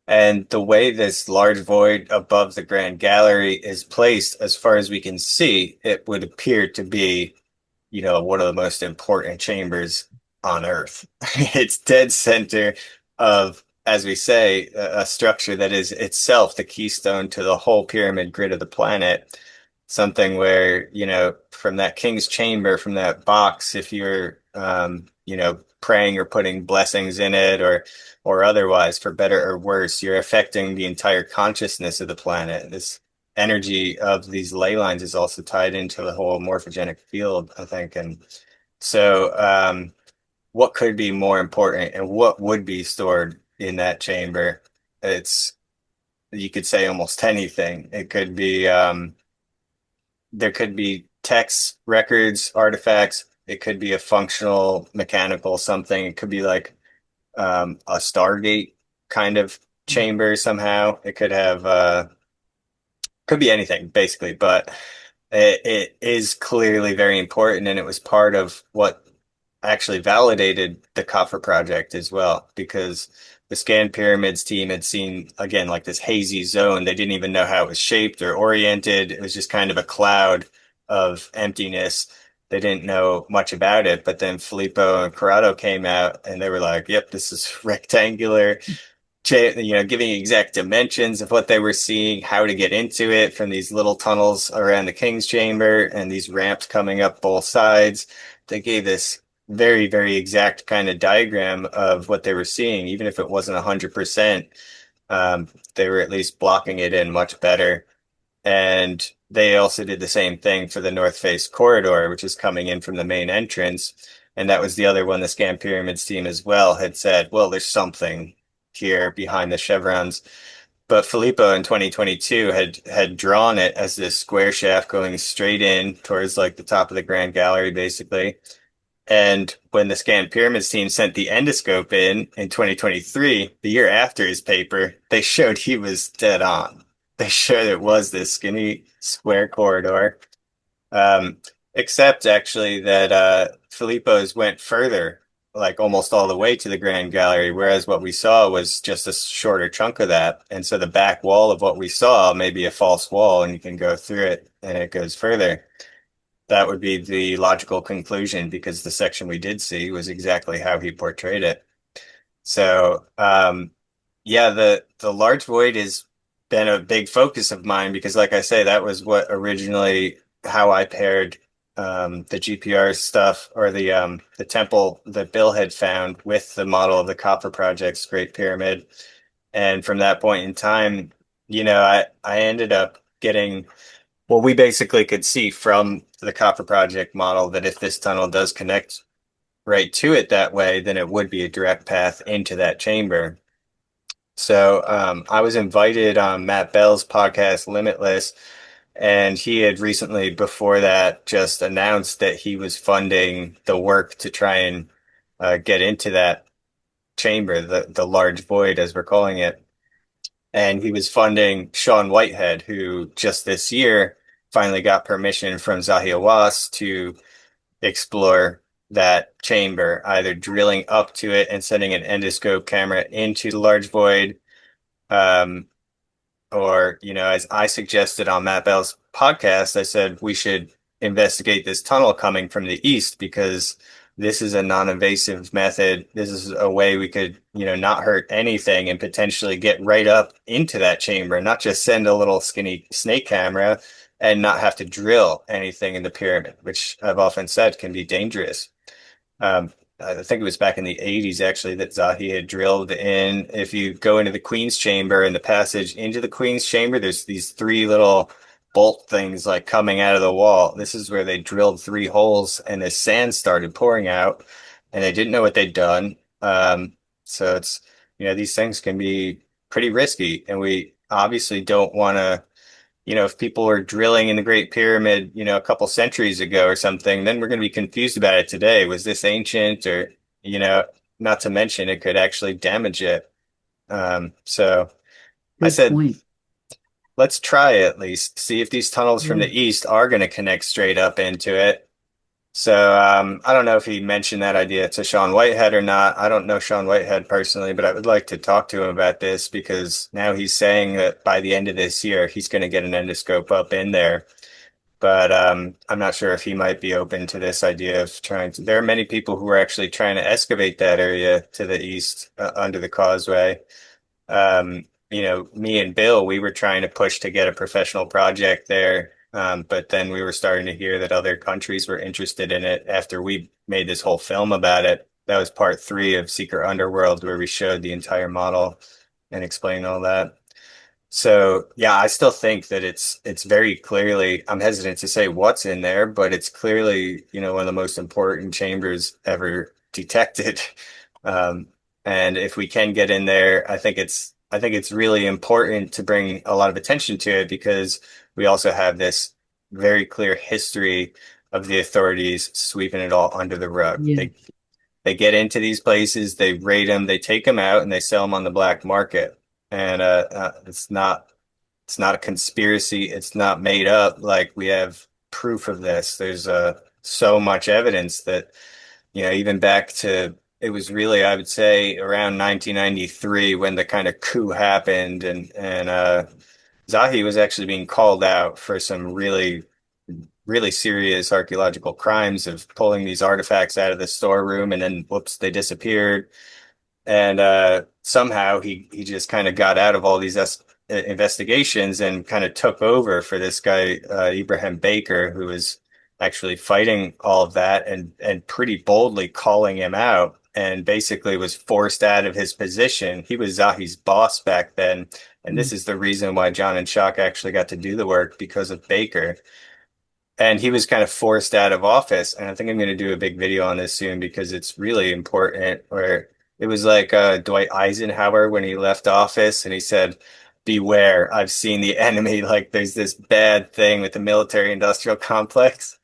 And the way this large void above the Grand Gallery is placed, as far as we can see, it would appear to be, one of the most important chambers on Earth. It's dead center of, as we say, a structure that is itself the keystone to the whole pyramid grid of the planet. Something where, from that king's chamber, from that box, if you're, praying or putting blessings in it or otherwise, for better or worse, you're affecting the entire consciousness of the planet. This energy of these ley lines is also tied into the whole morphogenic field, I think. And so, what could be more important and what would be stored in that chamber? It's, you could say almost anything. It could be, there could be texts, records, artifacts. It could be a functional mechanical something. It could be like a Stargate kind of chamber somehow. It could be anything basically, but it is clearly very important, and it was part of what actually validated the Coffer project as well, because the Scan Pyramids team had seen again like this hazy zone. They didn't even know how it was shaped or oriented. It was just kind of a cloud of emptiness. they didn't know much about it. But then Filippo and Corrado came out and they were like, "Yep, this is rectangular." Giving exact dimensions of what they were seeing, how to get into it from these little tunnels around the King's Chamber and these ramps coming up both sides. They gave this very, very exact kind of diagram of what they were seeing, even if it wasn't 100%. They were at least blocking it in much better. And they also did the same thing for the North Face corridor, which is coming in from the main entrance. And that was the other one the Scan Pyramids team as well had said, well, there's something here behind the chevrons. But Filippo in 2022 had drawn it as this square shaft going straight in towards like the top of the Grand Gallery, basically. And when the Scan Pyramids team sent the endoscope in 2023, the year after his paper, they showed he was dead on. They showed it was this skinny square corridor. Um, Except actually that Filippo's went further, like almost all the way to the Grand Gallery, whereas what we saw was just a shorter chunk of that. And so the back wall of what we saw may be a false wall, and you can go through it and it goes further. That would be the logical conclusion because the section we did see was exactly how he portrayed it. So, yeah, the large void has been a big focus of mine because, like I say, that was what originally how I paired the GPR stuff or the temple that Bill had found with the model of the Copper Project's Great Pyramid. And from that point in time, I ended up getting well, we basically could see from the Copper Project model that if this tunnel does connect right to it that way, then it would be a direct path into that chamber. So I was invited on Matt Bell's podcast, Limitless, and he had recently, before that, just announced that he was funding the work to try and get into that chamber, the large void, as we're calling it. And he was funding Sean Whitehead, who just this year finally got permission from Zahi Hawass to explore that chamber, either drilling up to it and sending an endoscope camera into the large void, um, or, as I suggested on Matt Bell's podcast, I said we should investigate this tunnel coming from the east because this is a non-invasive method. This is a way we could, not hurt anything and potentially get right up into that chamber, not just send a little skinny snake camera and not have to drill anything in the pyramid, which I've often said can be dangerous. I think it was back in the 80s actually that Zahi had drilled in. If you go into the Queen's Chamber and the passage into the Queen's Chamber, there's these three little bolt things like coming out of the wall. This is where they drilled three holes and the sand started pouring out and they didn't know what they'd done. So it's, these things can be pretty risky and we obviously don't want to if people were drilling in the Great Pyramid, a couple centuries ago or something, then we're going to be confused about it today. Was this ancient or, you know, not to mention it could actually damage it. So I Good said, point. let's try at least see if these tunnels from Yeah. the east are going to connect straight up into it. So I don't know if he mentioned that idea to Sean Whitehead or not. I don't know Sean Whitehead personally, but I would like to talk to him about this because now he's saying that by the end of this year, he's going to get an endoscope up in there. But I'm not sure if he might be open to this idea of trying to. There are many people who are actually trying to excavate that area to the east under the causeway. Me and Bill, we were trying to push to get a professional project there. But then we were starting to hear that other countries were interested in it after we made this whole film about it. That was part three of Secret Underworld, where we showed the entire model and explained all that. So yeah, I still think that it's very clearly, I'm hesitant to say what's in there, but it's clearly, one of the most important chambers ever detected. Um, and if we can get in there, I think it's really important to bring a lot of attention to it because we also have this very clear history of the authorities sweeping it all under the rug. Yeah. They get into these places, they raid them, they take them out, and they sell them on the black market. And it's not a conspiracy. It's not made up. Like we have proof of this. There's so much evidence that even back to it was really I would say around 1993 when the kind of coup happened and Zahi was actually being called out for some really really serious archaeological crimes of pulling these artifacts out of the storeroom and then whoops, they disappeared. And somehow he just kind of got out of all these investigations and kind of took over for this guy Ibrahim Baker, who was actually fighting all of that and pretty boldly calling him out, and basically was forced out of his position. He was Zahi's boss back then, and this Mm. is the reason why John and Shock actually got to do the work because of Baker. And he was kind of forced out of office. And I think I'm going to do a big video on this soon because it's really important. Where it was like Dwight Eisenhower when he left office and he said, "Beware, I've seen the enemy." Like there's this bad thing with the military industrial complex.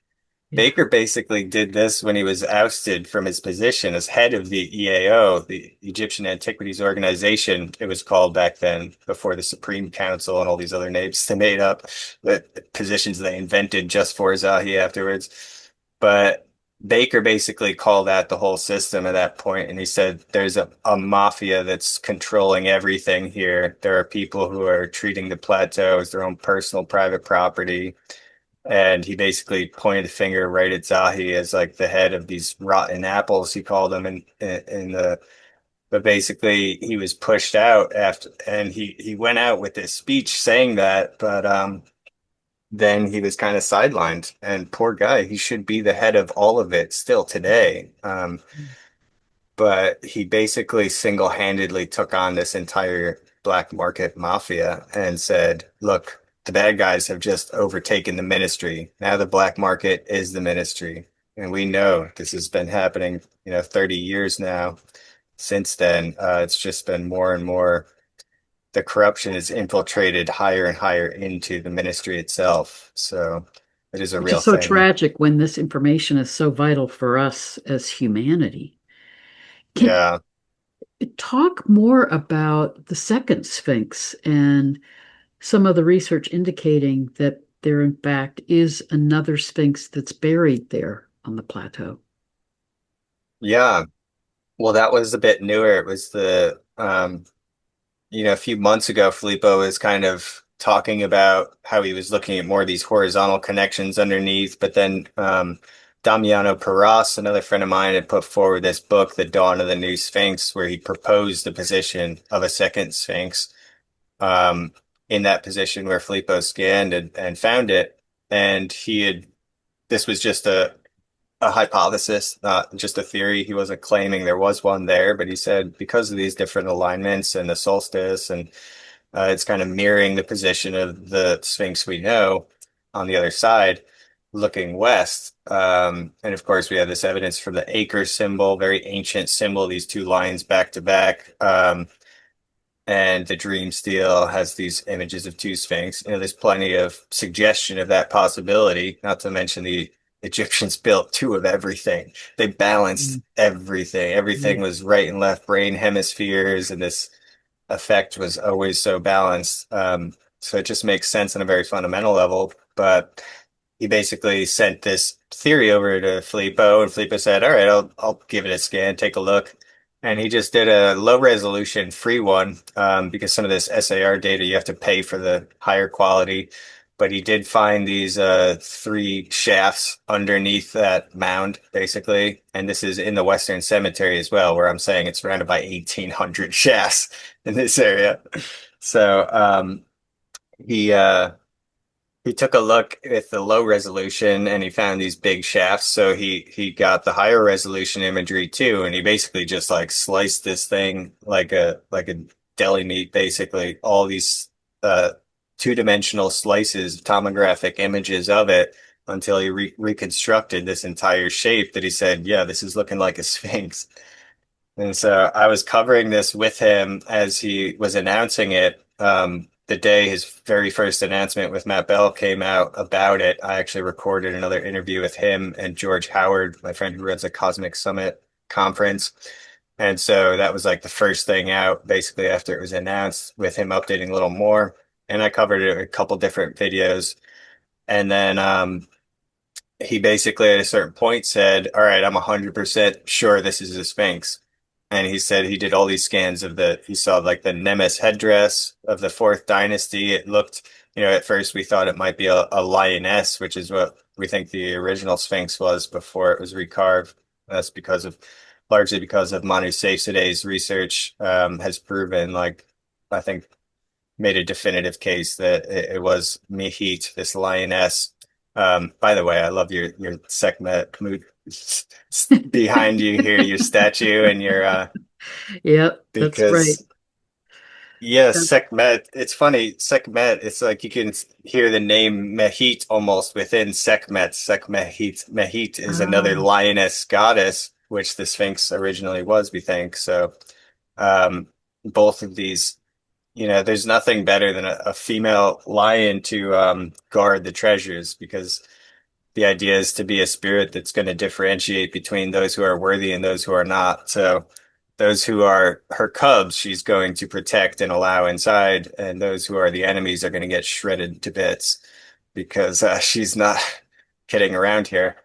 Yeah. Baker basically did this when he was ousted from his position as head of the EAO, the Egyptian Antiquities Organization, it was called back then, before the Supreme Council and all these other names they made up, the positions they invented just for Zahi afterwards. But Baker basically called out the whole system at that point, and he said, "There's a mafia that's controlling everything here. There are people who are treating the plateau as their own personal private property." And he basically pointed the finger right at Zahi as like the head of these rotten apples, he called them, in the but basically he was pushed out after, and he went out with this speech saying that, but then he was kind of sidelined, and poor guy, he should be the head of all of it still today. But he basically single-handedly took on this entire black market mafia and said, "Look, the bad guys have just overtaken the ministry. Now the black market is the ministry." And we know this has been happening, 30 years now. Since then, it's just been more and more. The corruption is infiltrated higher and higher into the ministry itself. So it is a Which real is so thing. tragic when this information is so vital for us as humanity. Can Yeah. you talk more about the second Sphinx and some of the research indicating that there, in fact, is another Sphinx that's buried there on the plateau? Yeah. Well, that was a bit newer. It was a few months ago, Filippo was kind of talking about how he was looking at more of these horizontal connections underneath, but then Damiano Paras, another friend of mine, had put forward this book, The Dawn of the New Sphinx, where he proposed the position of a second Sphinx um, in that position where Filippo scanned and found it. And this was just a hypothesis, not just a theory. He wasn't claiming there was one there, but he said because of these different alignments and the solstice, and it's kind of mirroring the position of the Sphinx we know on the other side, looking west. And of course, we have this evidence from the acre symbol, very ancient symbol, these two lines back to back. And the dream steel has these images of two sphinx. There's plenty of suggestion of that possibility, not to mention the Egyptians built two of everything. They balanced Mm. everything. Yeah. Everything was right and left brain hemispheres, and this effect was always so balanced. So it just makes sense on a very fundamental level. But he basically sent this theory over to Filippo, and Filippo said, "All right, I'll give it a scan, take a look." And he just did a low resolution free one because some of this SAR data you have to pay for the higher quality. But he did find these three shafts underneath that mound, basically. And this is in the Western Cemetery as well, where I'm saying it's surrounded by 1,800 shafts in this area. So he took a look at the low resolution and he found these big shafts. So he got the higher resolution imagery too, and he basically just like sliced this thing like a deli meat, basically. All these uh two-dimensional slices, tomographic images of it until he reconstructed this entire shape that he said, "Yeah, this is looking like a sphinx." And so I was covering this with him as he was announcing it. The day his very first announcement with Matt Bell came out about it, I actually recorded another interview with him and George Howard, my friend who runs a Cosmic Summit conference. And so that was like the first thing out, basically after it was announced, with him updating a little more. And I covered it in a couple different videos. And then he basically at a certain point said, "All right, I'm 100% sure this is a Sphinx." And he said he did all these scans he saw like the Nemes headdress of the fourth dynasty. It looked, at first we thought it might be a lioness, which is what we think the original Sphinx was before it was recarved. That's largely because of Manu Safzadeh's research has proven, like, I think, made a definitive case that it was Mihit, this lioness. By the way, I love your Sekhmet mood behind you here, your statue and your Yep, that's right. because yeah, That- Sekhmet. It's funny, Sekhmet. It's like you can hear the name Mehit almost within Sekhmet. Sekhmehit. Mehit is another ah, lioness goddess, which the Sphinx originally was, we think. So, um, both of these, there's nothing better than a female lion to guard the treasures because the idea is to be a spirit that's going to differentiate between those who are worthy and those who are not. So those who are her cubs, she's going to protect and allow inside, and those who are the enemies are going to get shredded to bits because she's not kidding around here.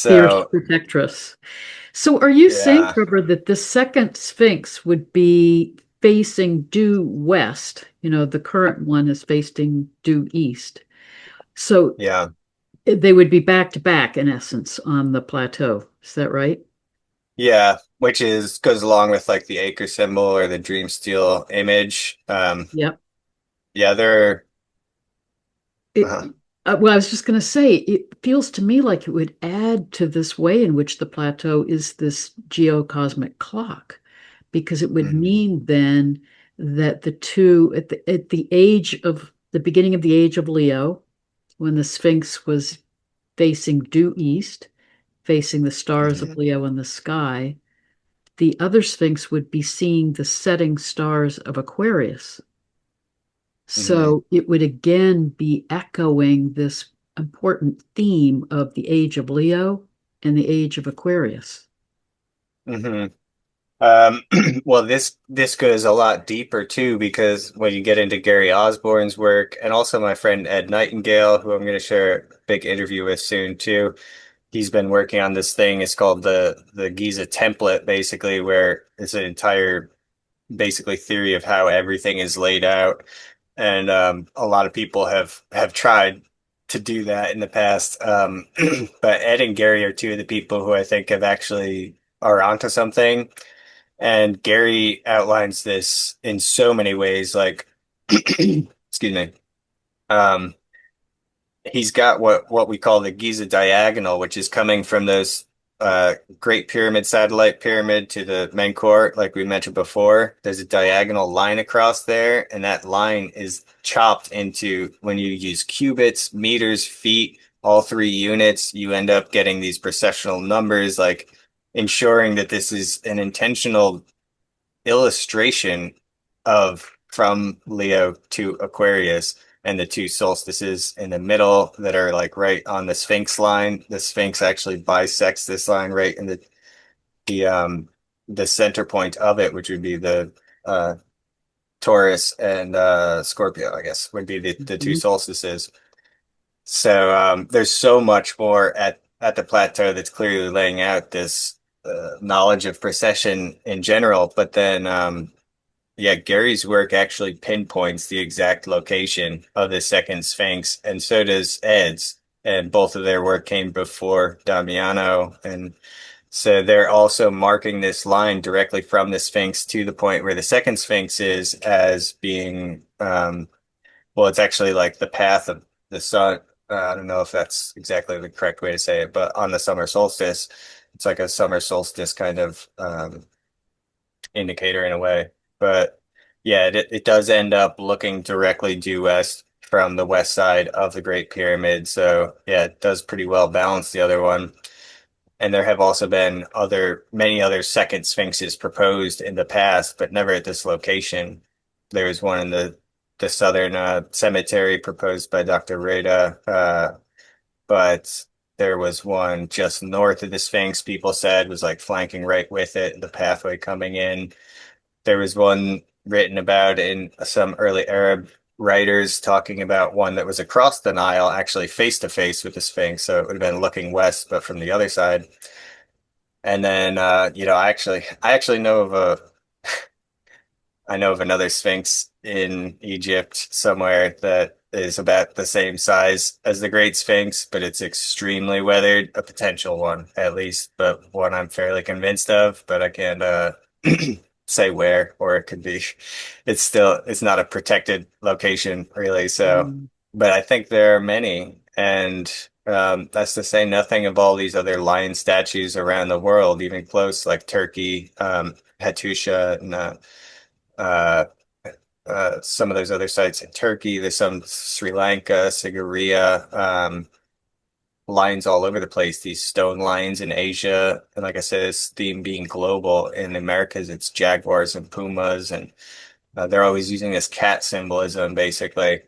fierce So protectress. So are you saying, yeah, Trevor, that the second Sphinx would be facing due west? You know, the current one is facing due east. So yeah, they would be back to back in essence on the plateau. Is that right? yeah, which is goes along with like the acre symbol or the dream steel image. Yep. Yeah, they're It, uh, well, I was just going to say, it feels to me like it would add to this way in which the plateau is this geocosmic clock, because it would mhm, mean then that the two at the age of the beginning of the age of Leo, when the Sphinx was facing due east, facing the stars of mhm, Leo in the sky, the other Sphinx would be seeing the setting stars of Aquarius. mhm, So it would again be echoing this important theme of the age of Leo and the age of Aquarius. mhm. Well, this goes a lot deeper too, because when you get into Gary Osborne's work, and also my friend Ed Nightingale, who I'm going to share a big interview with soon too, he's been working on this thing. It's called the Giza template, basically, where it's an entire basically theory of how everything is laid out, and a lot of people have tried to do that in the past. But Ed and Gary are two of the people who I think have actually are onto something. And Gary outlines this in so many ways, like, excuse me. Um, he's got what we call the Giza diagonal, which is coming from those Great Pyramid, Satellite Pyramid to the Menkaure, like we mentioned before. There's a diagonal line across there, and that line is chopped into when you use cubits, meters, feet, all three units, you end up getting these processional numbers, like ensuring that this is an intentional illustration of from Leo to Aquarius and the two solstices in the middle that are like right on the Sphinx line. The Sphinx actually bisects this line right in the center point of it, which would be the uh Taurus and Scorpio, I guess, would be the two Mhm. solstices. So there's so much more at the plateau that's clearly laying out this knowledge of precession in general, but then yeah, Gary's work actually pinpoints the exact location of the second Sphinx, and so does Ed's. And both of their work came before Damiano. And so they're also marking this line directly from the Sphinx to the point where the second Sphinx is as being, well, it's actually like the path of the sun. I don't know if that's exactly the correct way to say it, but on the summer solstice, it's like a summer solstice kind of indicator in a way. But yeah, it does end up looking directly due west from the west side of the Great Pyramid. So yeah, it does pretty well balance the other one. And there have also been many other second sphinxes proposed in the past, but never at this location. There was one in the southern cemetery proposed by Dr. Reda, but there was one just north of the Sphinx, people said was like flanking right with it, the pathway coming in. There was one written about in some early Arab writers talking about one that was across the Nile, actually face to face with the Sphinx. So it would have been looking west, but from the other side. And then, I actually know of I know of another Sphinx in Egypt somewhere that is about the same size as the Great Sphinx, but it's extremely weathered, a potential one at least, but one I'm fairly convinced of, but I can't say where, or it could be it's not a protected location really, so Mm, but I think there are many, and that's to say nothing of all these other lion statues around the world, even close like Turkey, Hattusha, and uh, some of those other sites in Turkey. There's some Sri Lanka, Sigiriya, lions all over the place. These stone lions in Asia, and like I said, this theme being global. In the Americas, it's jaguars and pumas, and they're always using this cat symbolism, basically.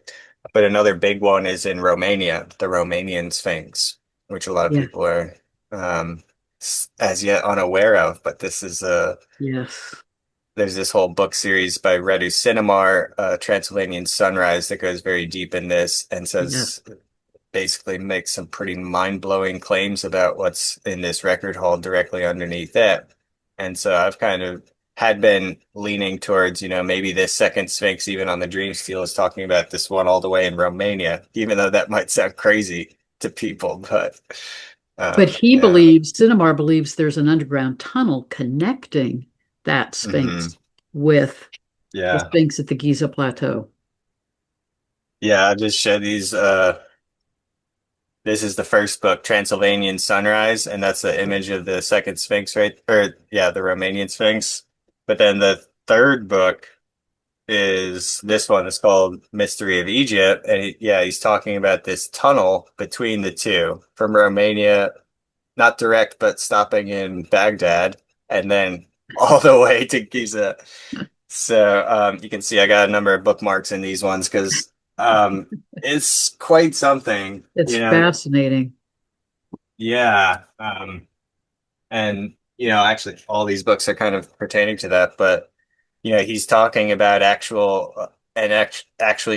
But another big one is in Romania, the Romanian Sphinx, which a lot of yeah, people are um, as yet unaware of. But this is a yes, there's this whole book series by Radu Sinamar, Transylvanian Sunrise, that goes very deep in this and yeah. says basically makes some pretty mind-blowing claims about what's in this record hall directly underneath it. And so I've kind of had been leaning towards, maybe this second Sphinx, even on the Dream Steel, is talking about this one all the way in Romania, even though that might sound crazy to people. But But he yeah. believes, Cinemar believes there's an underground tunnel connecting that Hmm. Sphinx with the Yeah. Sphinx at the Giza Plateau. Yeah, I just showed these this is the first book, Transylvanian Sunrise, and that's the image of the second Sphinx, right? Or yeah, the Romanian Sphinx. But then the third book is this one. It's called Mystery of Egypt, and yeah, he's talking about this tunnel between the two from Romania, not direct, but stopping in Baghdad, and then all the way to Giza. So you can see I got a number of bookmarks in these ones because it's quite something, It's fascinating. Yeah. And, actually, all these books are kind of pertaining to that, but, he's talking about actually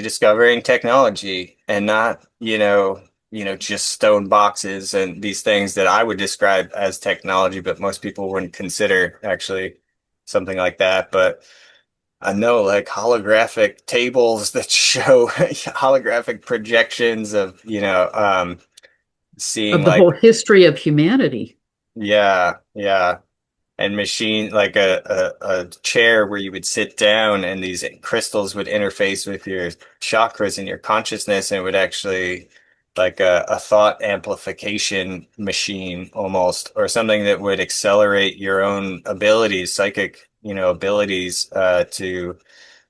discovering technology and not, just stone boxes and these things that I would describe as technology, but most people wouldn't consider actually something like that. But I know like holographic tables that show holographic projections of, seeing Of the whole like, history of humanity. yeah, yeah. And machine like a chair where you would sit down and these crystals would interface with your chakras and your consciousness, and it would actually like a thought amplification machine almost, or something that would accelerate your own abilities, psychic, abilities to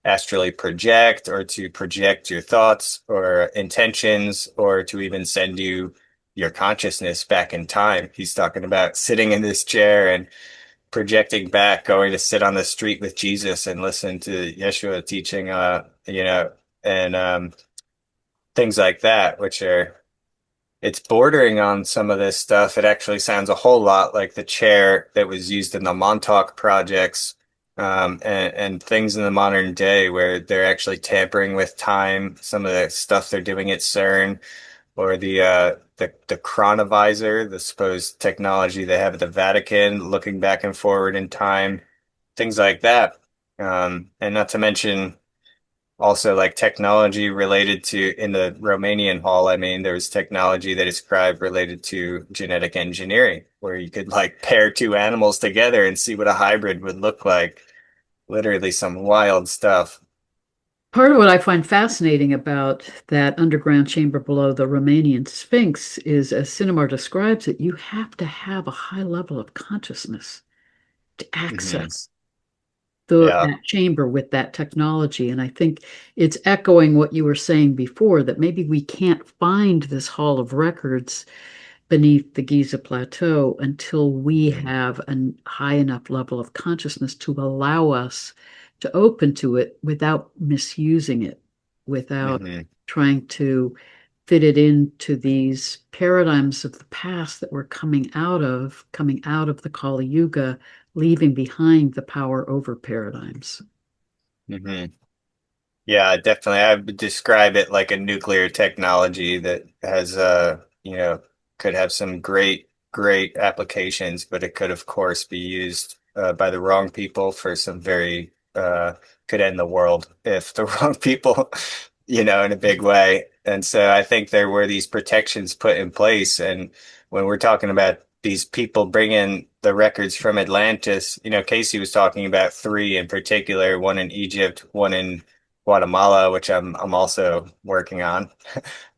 astrally project or to project your thoughts or intentions or to even send you your consciousness back in time. He's talking about sitting in this chair and projecting back, going to sit on the street with Jesus and listen to Yeshua teaching, and things like that, which are, it's bordering on some of this stuff. It actually sounds a whole lot like the chair that was used in the Montauk projects, and things in the modern day where they're actually tampering with time. Some of the stuff they're doing at CERN, or the chronovisor, the supposed technology they have at the Vatican, looking back and forward in time, things like that. And not to mention also like technology related to in the Romanian hall. I mean, there was technology that is described related to genetic engineering, where you could like pair two animals together and see what a hybrid would look like. Literally some wild stuff. Part of what I find fascinating about that underground chamber below the Romanian Sphinx is, as Cinemar describes it, you have to have a high level of consciousness to Hmm. access Yeah. that chamber with that technology. And I think it's echoing what you were saying before, that maybe we can't find this hall of records beneath the Giza Plateau until we Hmm. have a high enough level of consciousness to allow us to open to it without misusing it, without Hmm. trying to fit it into these paradigms of the past that we're coming out of the Kali Yuga, leaving behind the power over paradigms. Hmm. Yeah, definitely. I would describe it like a nuclear technology that has, could have some great, applications, but it could, of course, be used by the wrong people for some very could end the world if the wrong people, in a big way. And so I think there were these protections put in place. And when we're talking about these people bringing the records from Atlantis, Casey was talking about three in particular, one in Egypt, one in Guatemala, which I'm also working on,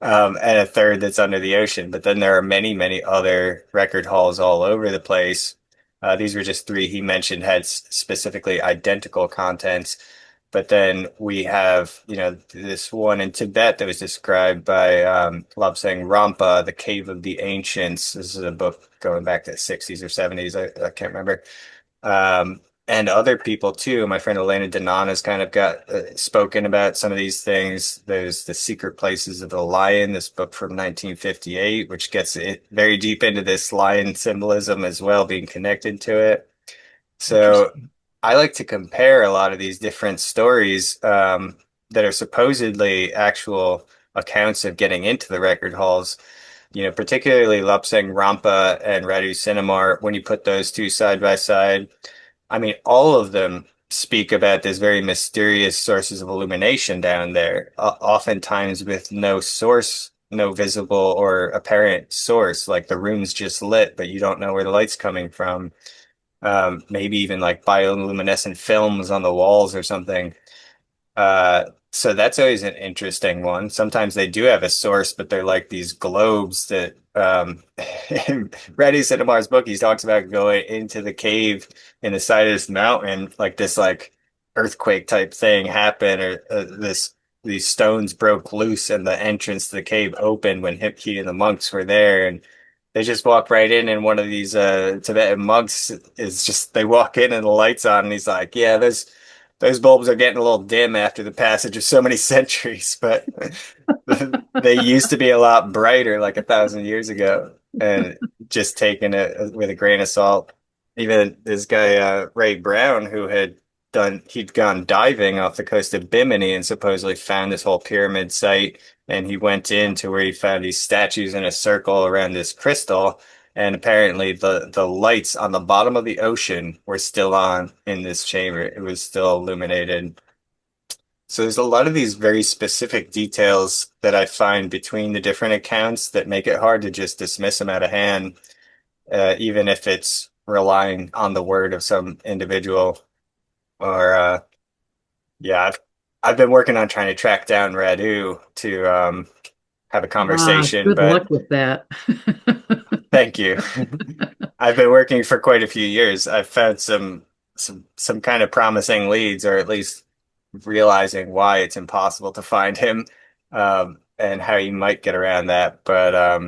and a third that's under the ocean. But then there are many, many other record halls all over the place. These were just three he mentioned had specifically identical contents. But then we have, this one in Tibet that was described by Lobsang Rampa, The Cave of the Ancients. This is a book going back to the 60s or 70s. I can't remember. And other people too. My friend Elena Denon has kind of got spoken about some of these things. There's The Secret Places of the Lion, this book from 1958, which gets it very deep into this lion symbolism as well, being connected to it. So Interesting. I like to compare a lot of these different stories that are supposedly actual accounts of getting into the record halls. Particularly Lobsang Rampa and Radu Sinamar, when you put those two side by side, I mean, all of them speak about this very mysterious sources of illumination down there, oftentimes with no source, no visible or apparent source. Like the room's just lit, but you don't know where the light's coming from. Maybe even like bioluminescent films on the walls or something. So that's always an interesting one. Sometimes they do have a source, but they're like these globes that in Reddy Cinemar's book, he talks about going into the cave in the side of this mountain, like this like earthquake type thing happened, or these stones broke loose and the entrance to the cave opened when he and the monks were there, and they just walk right in, and one of these Tibetan monks is just they walk in and the lights on, and he's like, "Yeah, those bulbs are getting a little dim after the passage of so many centuries, but they used to be a lot brighter like 1,000 years ago." And just taking it with a grain of salt. Even this guy, Ray Brown, he'd gone diving off the coast of Bimini and supposedly found this whole pyramid site. And he went into where he found these statues in a circle around this crystal. And apparently the lights on the bottom of the ocean were still on in this chamber. It was still illuminated. So there's a lot of these very specific details that I find between the different accounts that make it hard to just dismiss them out of hand, even if it's relying on the word of some individual. Or yeah, I've been working on trying to track down Radu to have a conversation, Good but luck with that. thank you. I've been working for quite a few years. I've found some kind of promising leads, or at least realizing why it's impossible to find him, and how you might get around that. But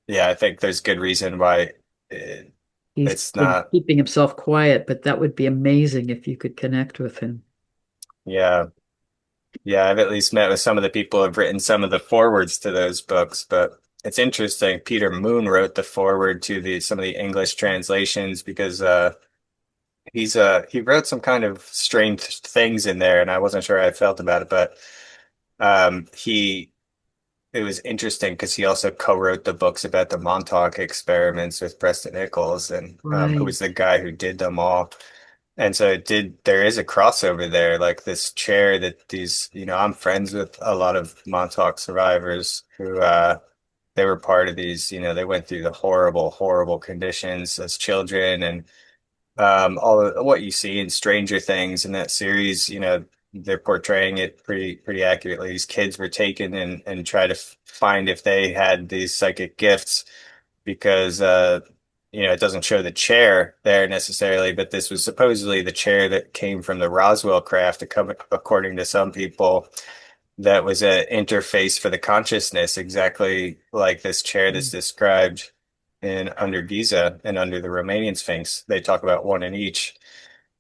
yeah, I think there's good reason why it, He's it's been not. keeping himself quiet, but that would be amazing if you could connect with him. Yeah, yeah. I've at least met with some of the people who have written some of the forwards to those books, but it's interesting. Peter Moon wrote the forward to the some of the English translations because he wrote some kind of strange things in there, and I wasn't sure how I felt about it, but he it was interesting because he also co-wrote the books about the Montauk experiments with Preston Nichols, and who Right. was the guy who did them all. And so there is a crossover there, like this chair that I'm friends with a lot of Montauk survivors who they were part of these, they went through the horrible, horrible conditions as children, and all of what you see in Stranger Things in that series, they're portraying it pretty accurately. These kids were taken and try to find if they had these psychic gifts because it doesn't show the chair there necessarily, but this was supposedly the chair that came from the Roswell craft, according to some people. That was an interface for the consciousness, exactly like this chair that's described in under Giza and under the Romanian Sphinx. They talk about one in each.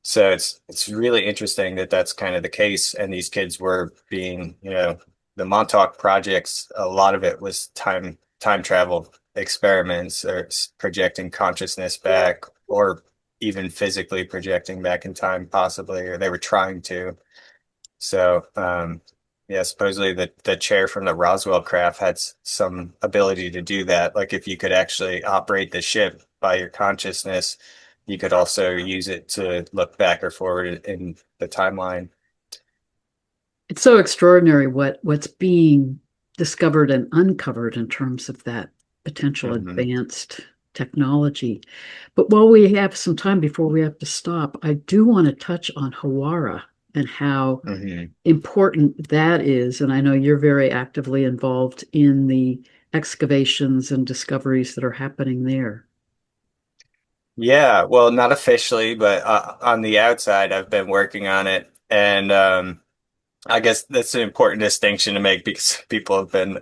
So it's really interesting that that's kind of the case. And these kids were being, the Montauk projects, a lot of it was time travel experiments or projecting consciousness back, or even physically projecting back in time, possibly, or they were trying to. So, yeah, supposedly the chair from the Roswell craft had some ability to do that. Like if you could actually operate the ship by your consciousness, you could also use it to look back or forward in the timeline. It's so extraordinary what's being discovered and uncovered in terms of that potential Hmm. advanced technology. But while we have some time before we have to stop, I do want to touch on Hawara and how Hmm. important that is. And I know you're very actively involved in the excavations and discoveries that are happening there. Yeah, well, not officially, but on the outside, I've been working on it. And I guess that's an important distinction to make because people have been,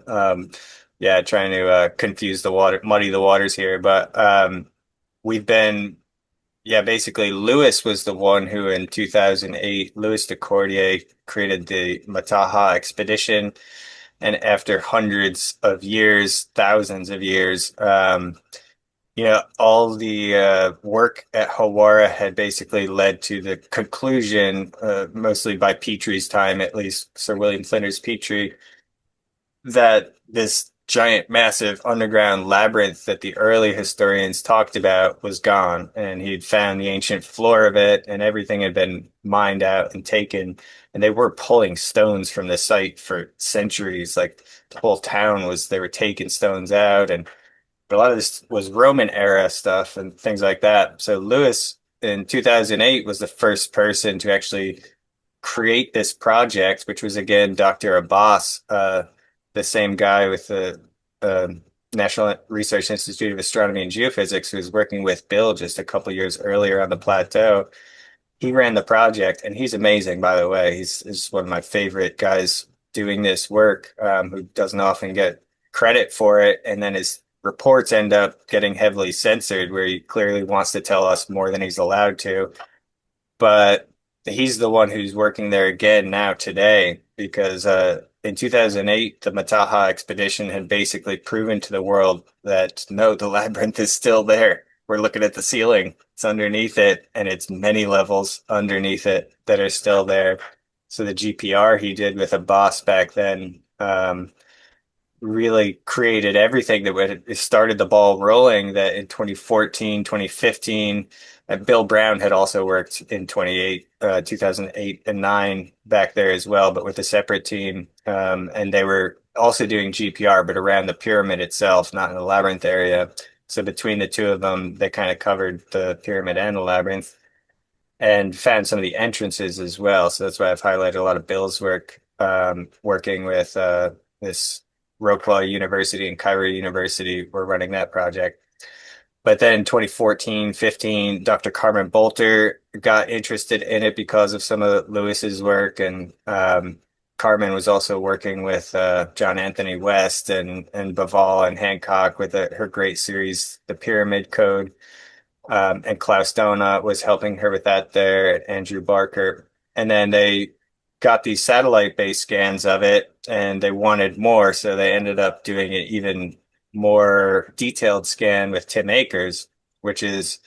yeah, trying to confuse the water, muddy the waters here. But we've been, yeah, basically, Lewis was the one who in 2008, Louis de Cordier created the Mataha expedition. And after hundreds of years, thousands of years, all the work at Hawara had basically led to the conclusion, mostly by Petrie time, at least Sir William Flinders Petrie, that this giant, massive underground labyrinth that the early historians talked about was gone. And he'd found the ancient floor of it, and everything had been mined out and taken. And they were pulling stones from the site for centuries. Like the whole town was, they were taking stones out. And but a lot of this was Roman era stuff and things like that. So Lewis in 2008 was the first person to actually create this project, which was again Dr. Abbas, the same guy with the uh, National Research Institute of Astronomy and Geophysics, who was working with Bill just a couple years earlier on the plateau. He ran the project, and he's amazing, by the way. He's one of my favorite guys doing this work, who doesn't often get credit for it, and then his reports end up getting heavily censored, where he clearly wants to tell us more than he's allowed to. But he's the one who's working there again now today because in 2008, the Mataha expedition had basically proven to the world that no, the labyrinth is still there. We're looking at the ceiling, it's underneath it, and it's many levels underneath it that are still there. So the GPR he did with a boss back then, really created everything that would started the ball rolling that in 2014, 2015, and Bill Brown had also worked in 2008 and 9 back there as well, but with a separate team. And they were also doing GPR, but around the pyramid itself, not in the labyrinth area. So between the two of them, they kind of covered the pyramid and the labyrinth and found some of the entrances as well. So that's why I've highlighted a lot of Bill's work, working with this Rockwell University and Cairo University. We're running that project. But then 2014, 15, Dr. Carmen Bolter got interested in it because of some of Lewis's work. And Carmen was also working with John Anthony West and Baval and Hancock with her great series, The Pyramid Code. And Klaus Dona was helping her with that there, Andrew Barker. And then they got these satellite-based scans of it and they wanted more, so they ended up doing an even more detailed scan with Tim Akers, which is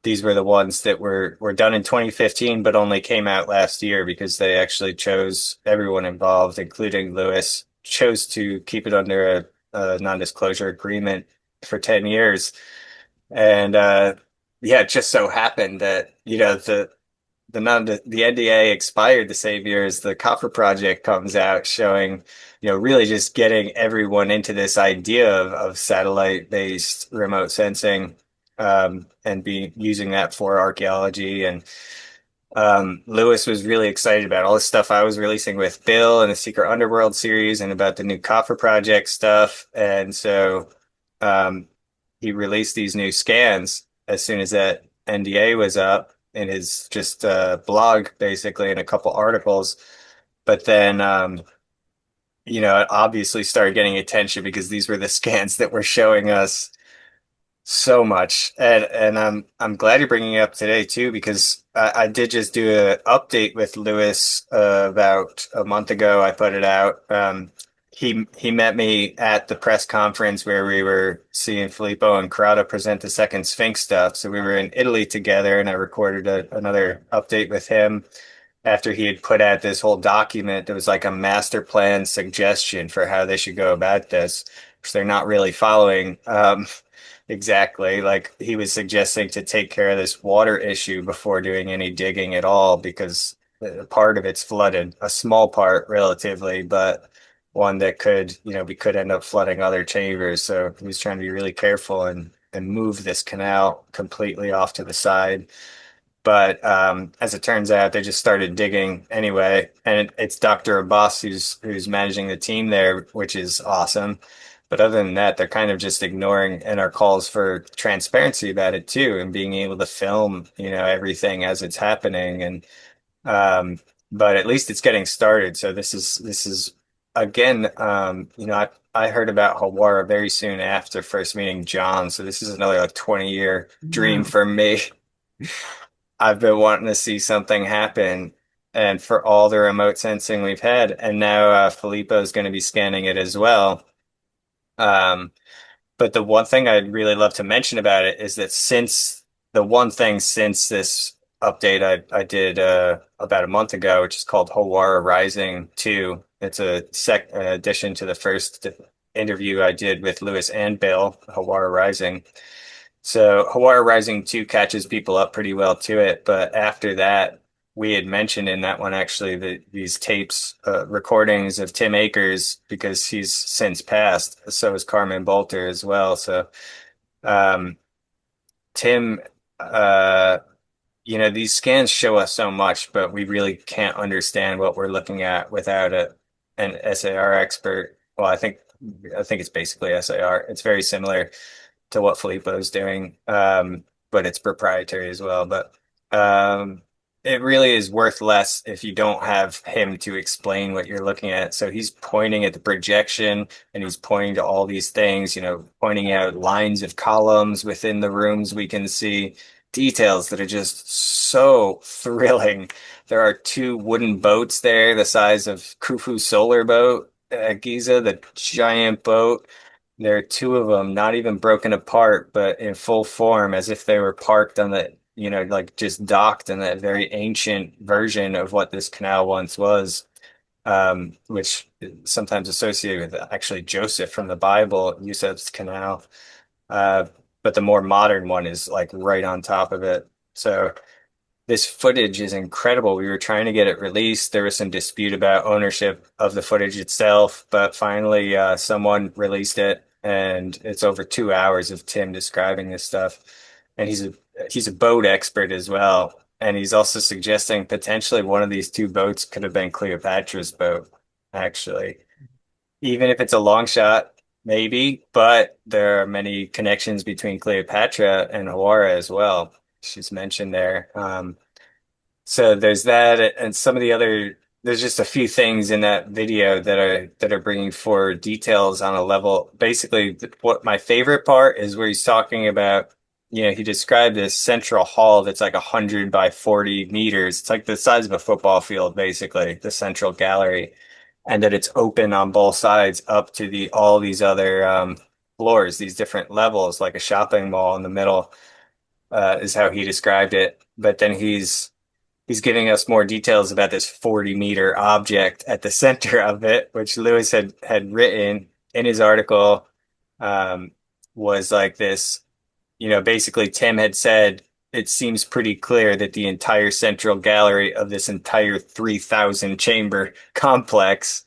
these were the ones that were done in 2015, but only came out last year because they actually chose everyone involved, including Lewis, chose to keep it under a non-disclosure agreement for 10 years. And yeah, it just so happened that, the NDA expired the same year as the Copper Project comes out, showing, really just getting everyone into this idea of satellite-based remote sensing, and be using that for archaeology. And Lewis was really excited about all the stuff I was releasing with Bill and the Secret Underworld series and about the new Copper Project stuff. And so um, he released these new scans as soon as that NDA was up in his just blog, basically, and a couple articles. But then, it obviously started getting attention because these were the scans that were showing us so much. And I'm glad you're bringing it up today too, because I did just do an update with Lewis about a month ago. I put it out. He met me at the press conference where we were seeing Filippo and Corrado present the second Sphinx stuff. So we were in Italy together, and I recorded another update with him after he had put out this whole document that was like a master plan suggestion for how they should go about this. which they're not really following exactly. Like he was suggesting to take care of this water issue before doing any digging at all because part of it's flooded, a small part relatively, but one that could, we could end up flooding other chambers. So he was trying to be really careful and move this canal completely off to the side. But as it turns out, they just started digging anyway, and it's Dr. Abbas who's managing the team there, which is awesome. But other than that, they're kind of just ignoring in our calls for transparency about it too, and being able to film, everything as it's happening. And but at least it's getting started. So this is again, I heard about Hawara very soon after first meeting John. So this is another like 20-year dream Wow. for me. I've been wanting to see something happen, and for all the remote sensing we've had, and now Filippo is going to be scanning it as well. Um, but the one thing I'd really love to mention about it is that since this update I did about a month ago, which is called Hawara Rising 2. It's a sec addition to the first interview I did with Lewis and Bill, Hawara Rising. So Hawara Rising 2 catches people up pretty well to it, but after that, we had mentioned in that one actually that these tapes, recordings of Tim Akers, because he's since passed. So is Carmen Bolter as well. So um, Tim, uh, these scans show us so much, but we really can't understand what we're looking at without an SAR expert. Well, I think it's basically SAR. It's very similar to what Filippo's doing, but it's proprietary as well. But um, it really is worth less if you don't have him to explain what you're looking at. So he's pointing at the projection and he's pointing to all these things, pointing out lines of columns within the rooms we can see, details that are just so thrilling. There are two wooden boats there, the size of Khufu's solar boat at Giza, the giant boat. There are two of them, not even broken apart, but in full form, as if they were parked on the, like just docked in that very ancient version of what this canal once was, which is sometimes associated with actually Joseph from the Bible, Yusuf's canal. Uh, but the more modern one is like right on top of it. So this footage is incredible. We were trying to get it released. There was some dispute about ownership of the footage itself, but finally, someone released it, and it's over 2 hours of Tim describing this stuff. And he's a boat expert as well. And he's also suggesting potentially one of these two boats could have been Cleopatra's boat, actually. Even if it's a long shot, maybe, but there are many connections between Cleopatra and Hawara as well. She's mentioned there. So there's that, and some of the other. There's just a few things in that video that are bringing forward details on a level. Basically, what my favorite part is where he's talking about. He described this central hall that's like 100 by 40 meters. It's like the size of a football field, basically, the central gallery, and that it's open on both sides up to all these other floors, these different levels, like a shopping mall in the middle, is how he described it. But then he's giving us more details about this 40-meter object at the center of it, which Lewis had written in his article, um, was like this, basically Tim had said it seems pretty clear that the entire central gallery of this entire 3,000 chamber complex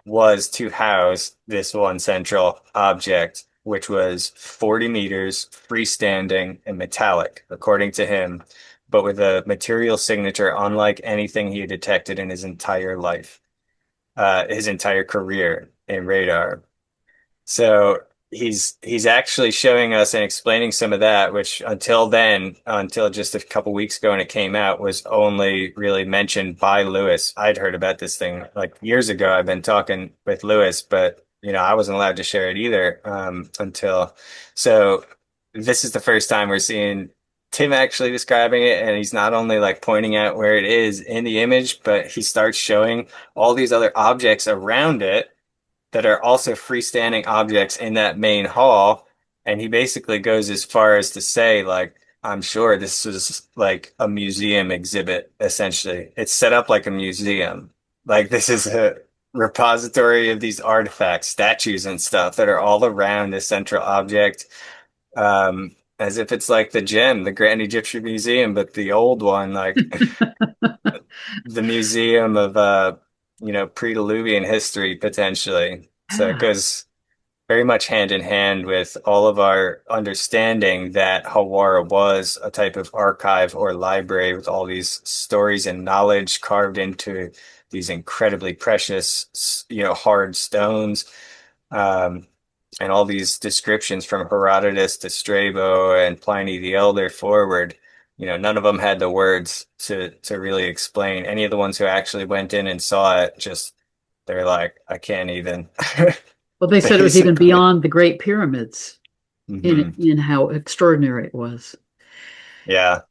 was to house this one central object, which was 40 meters, freestanding, and metallic, according to him, but with a material signature unlike anything he had detected in his entire life, his entire career in radar. So he's actually showing us and explaining some of that, which until then, until just a couple weeks ago when it came out, was only really mentioned by Lewis. I'd heard about this thing like years ago. I've been talking with Lewis, but I wasn't allowed to share it either until. So this is the first time we're seeing Tim actually describing it, and he's not only like pointing out where it is in the image, but he starts showing all these other objects around it that are also freestanding objects in that main hall. And he basically goes as far as to say, like, I'm sure this was like a museum exhibit, essentially. It's set up like a museum. Like this is repository of these artifacts, statues and stuff that are all around this central object, as if it's like the gem, the Grand Egyptian Museum, but the old one, like the museum of pre-Diluvian history potentially. So it Yeah. goes very much hand in hand with all of our understanding that Hawara was a type of archive or library with all these stories and knowledge carved into these incredibly precious, hard stones. Um, and all these descriptions from Herodotus to Strabo and Pliny the Elder forward, none of them had the words to really explain. Any of the ones who actually went in and saw it, just they're like, I can't even, Well, they said it was even basically. beyond the Great Pyramids in Hmm. in how extraordinary it was. Yeah.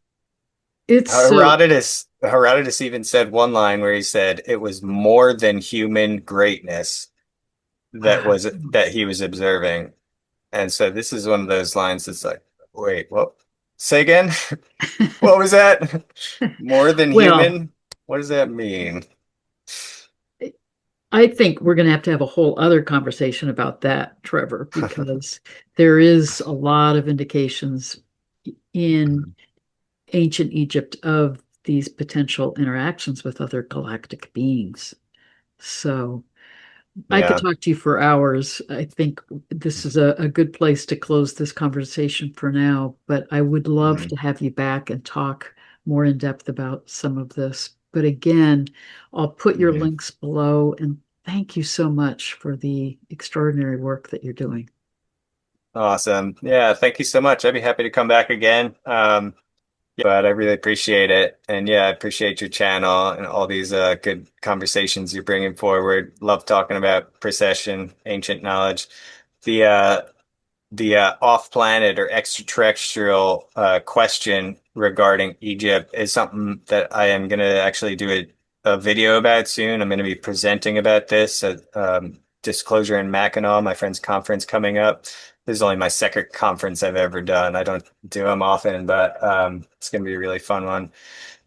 It's Herodotus even said one line where he said it was more than human greatness wow. that he was observing. And so this is one of those lines that's like, wait, what? Say again? What was that? More than Well, human? What does that mean? I think we're going to have a whole other conversation about that, Trevor, because there is a lot of indications in ancient Egypt of these potential interactions with other galactic beings. So I could Yeah. talk to you for hours. I think this is a good place to close this conversation for now, but I would love to Mhm. have you back and talk more in depth about some of this. But again, I'll put your Mhm. links below and thank you so much for the extraordinary work that you're doing. Awesome. Yeah, thank you so much. I'd be happy to come back again. But I really appreciate it. And yeah, I appreciate your channel and all these good conversations you're bringing forward. Love talking about precession, ancient knowledge. The uh, the off-planet or extraterrestrial question regarding Egypt is something that I am going to actually do a video about soon. I'm going to be presenting about this at Disclosure in Mackinac, my friend's conference coming up. This is only my second conference I've ever done. I don't do them often, but it's going to be a really fun one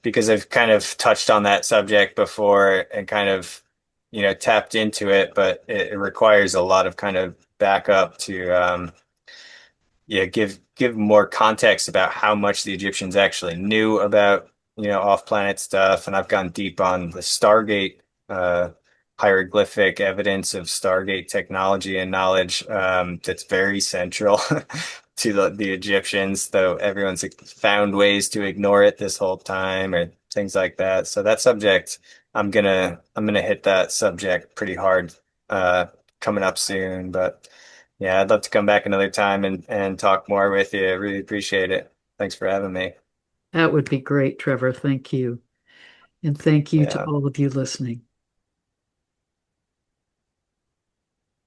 because I've kind of touched on that subject before and kind of, tapped into it, but it requires a lot of kind of backup to yeah, give more context about how much the Egyptians actually knew about, off-planet stuff. And I've gone deep on the Stargate uh hieroglyphic evidence of Stargate technology and knowledge that's very central to the Egyptians, though everyone's found ways to ignore it this whole time or things like that. So that subject, I'm gonna hit that subject pretty hard uh coming up soon. But yeah, I'd love to come back another time and talk more with you. I really appreciate it. Thanks for having me. That would be great, Trevor. Thank you. And thank you to Yeah. all of you listening.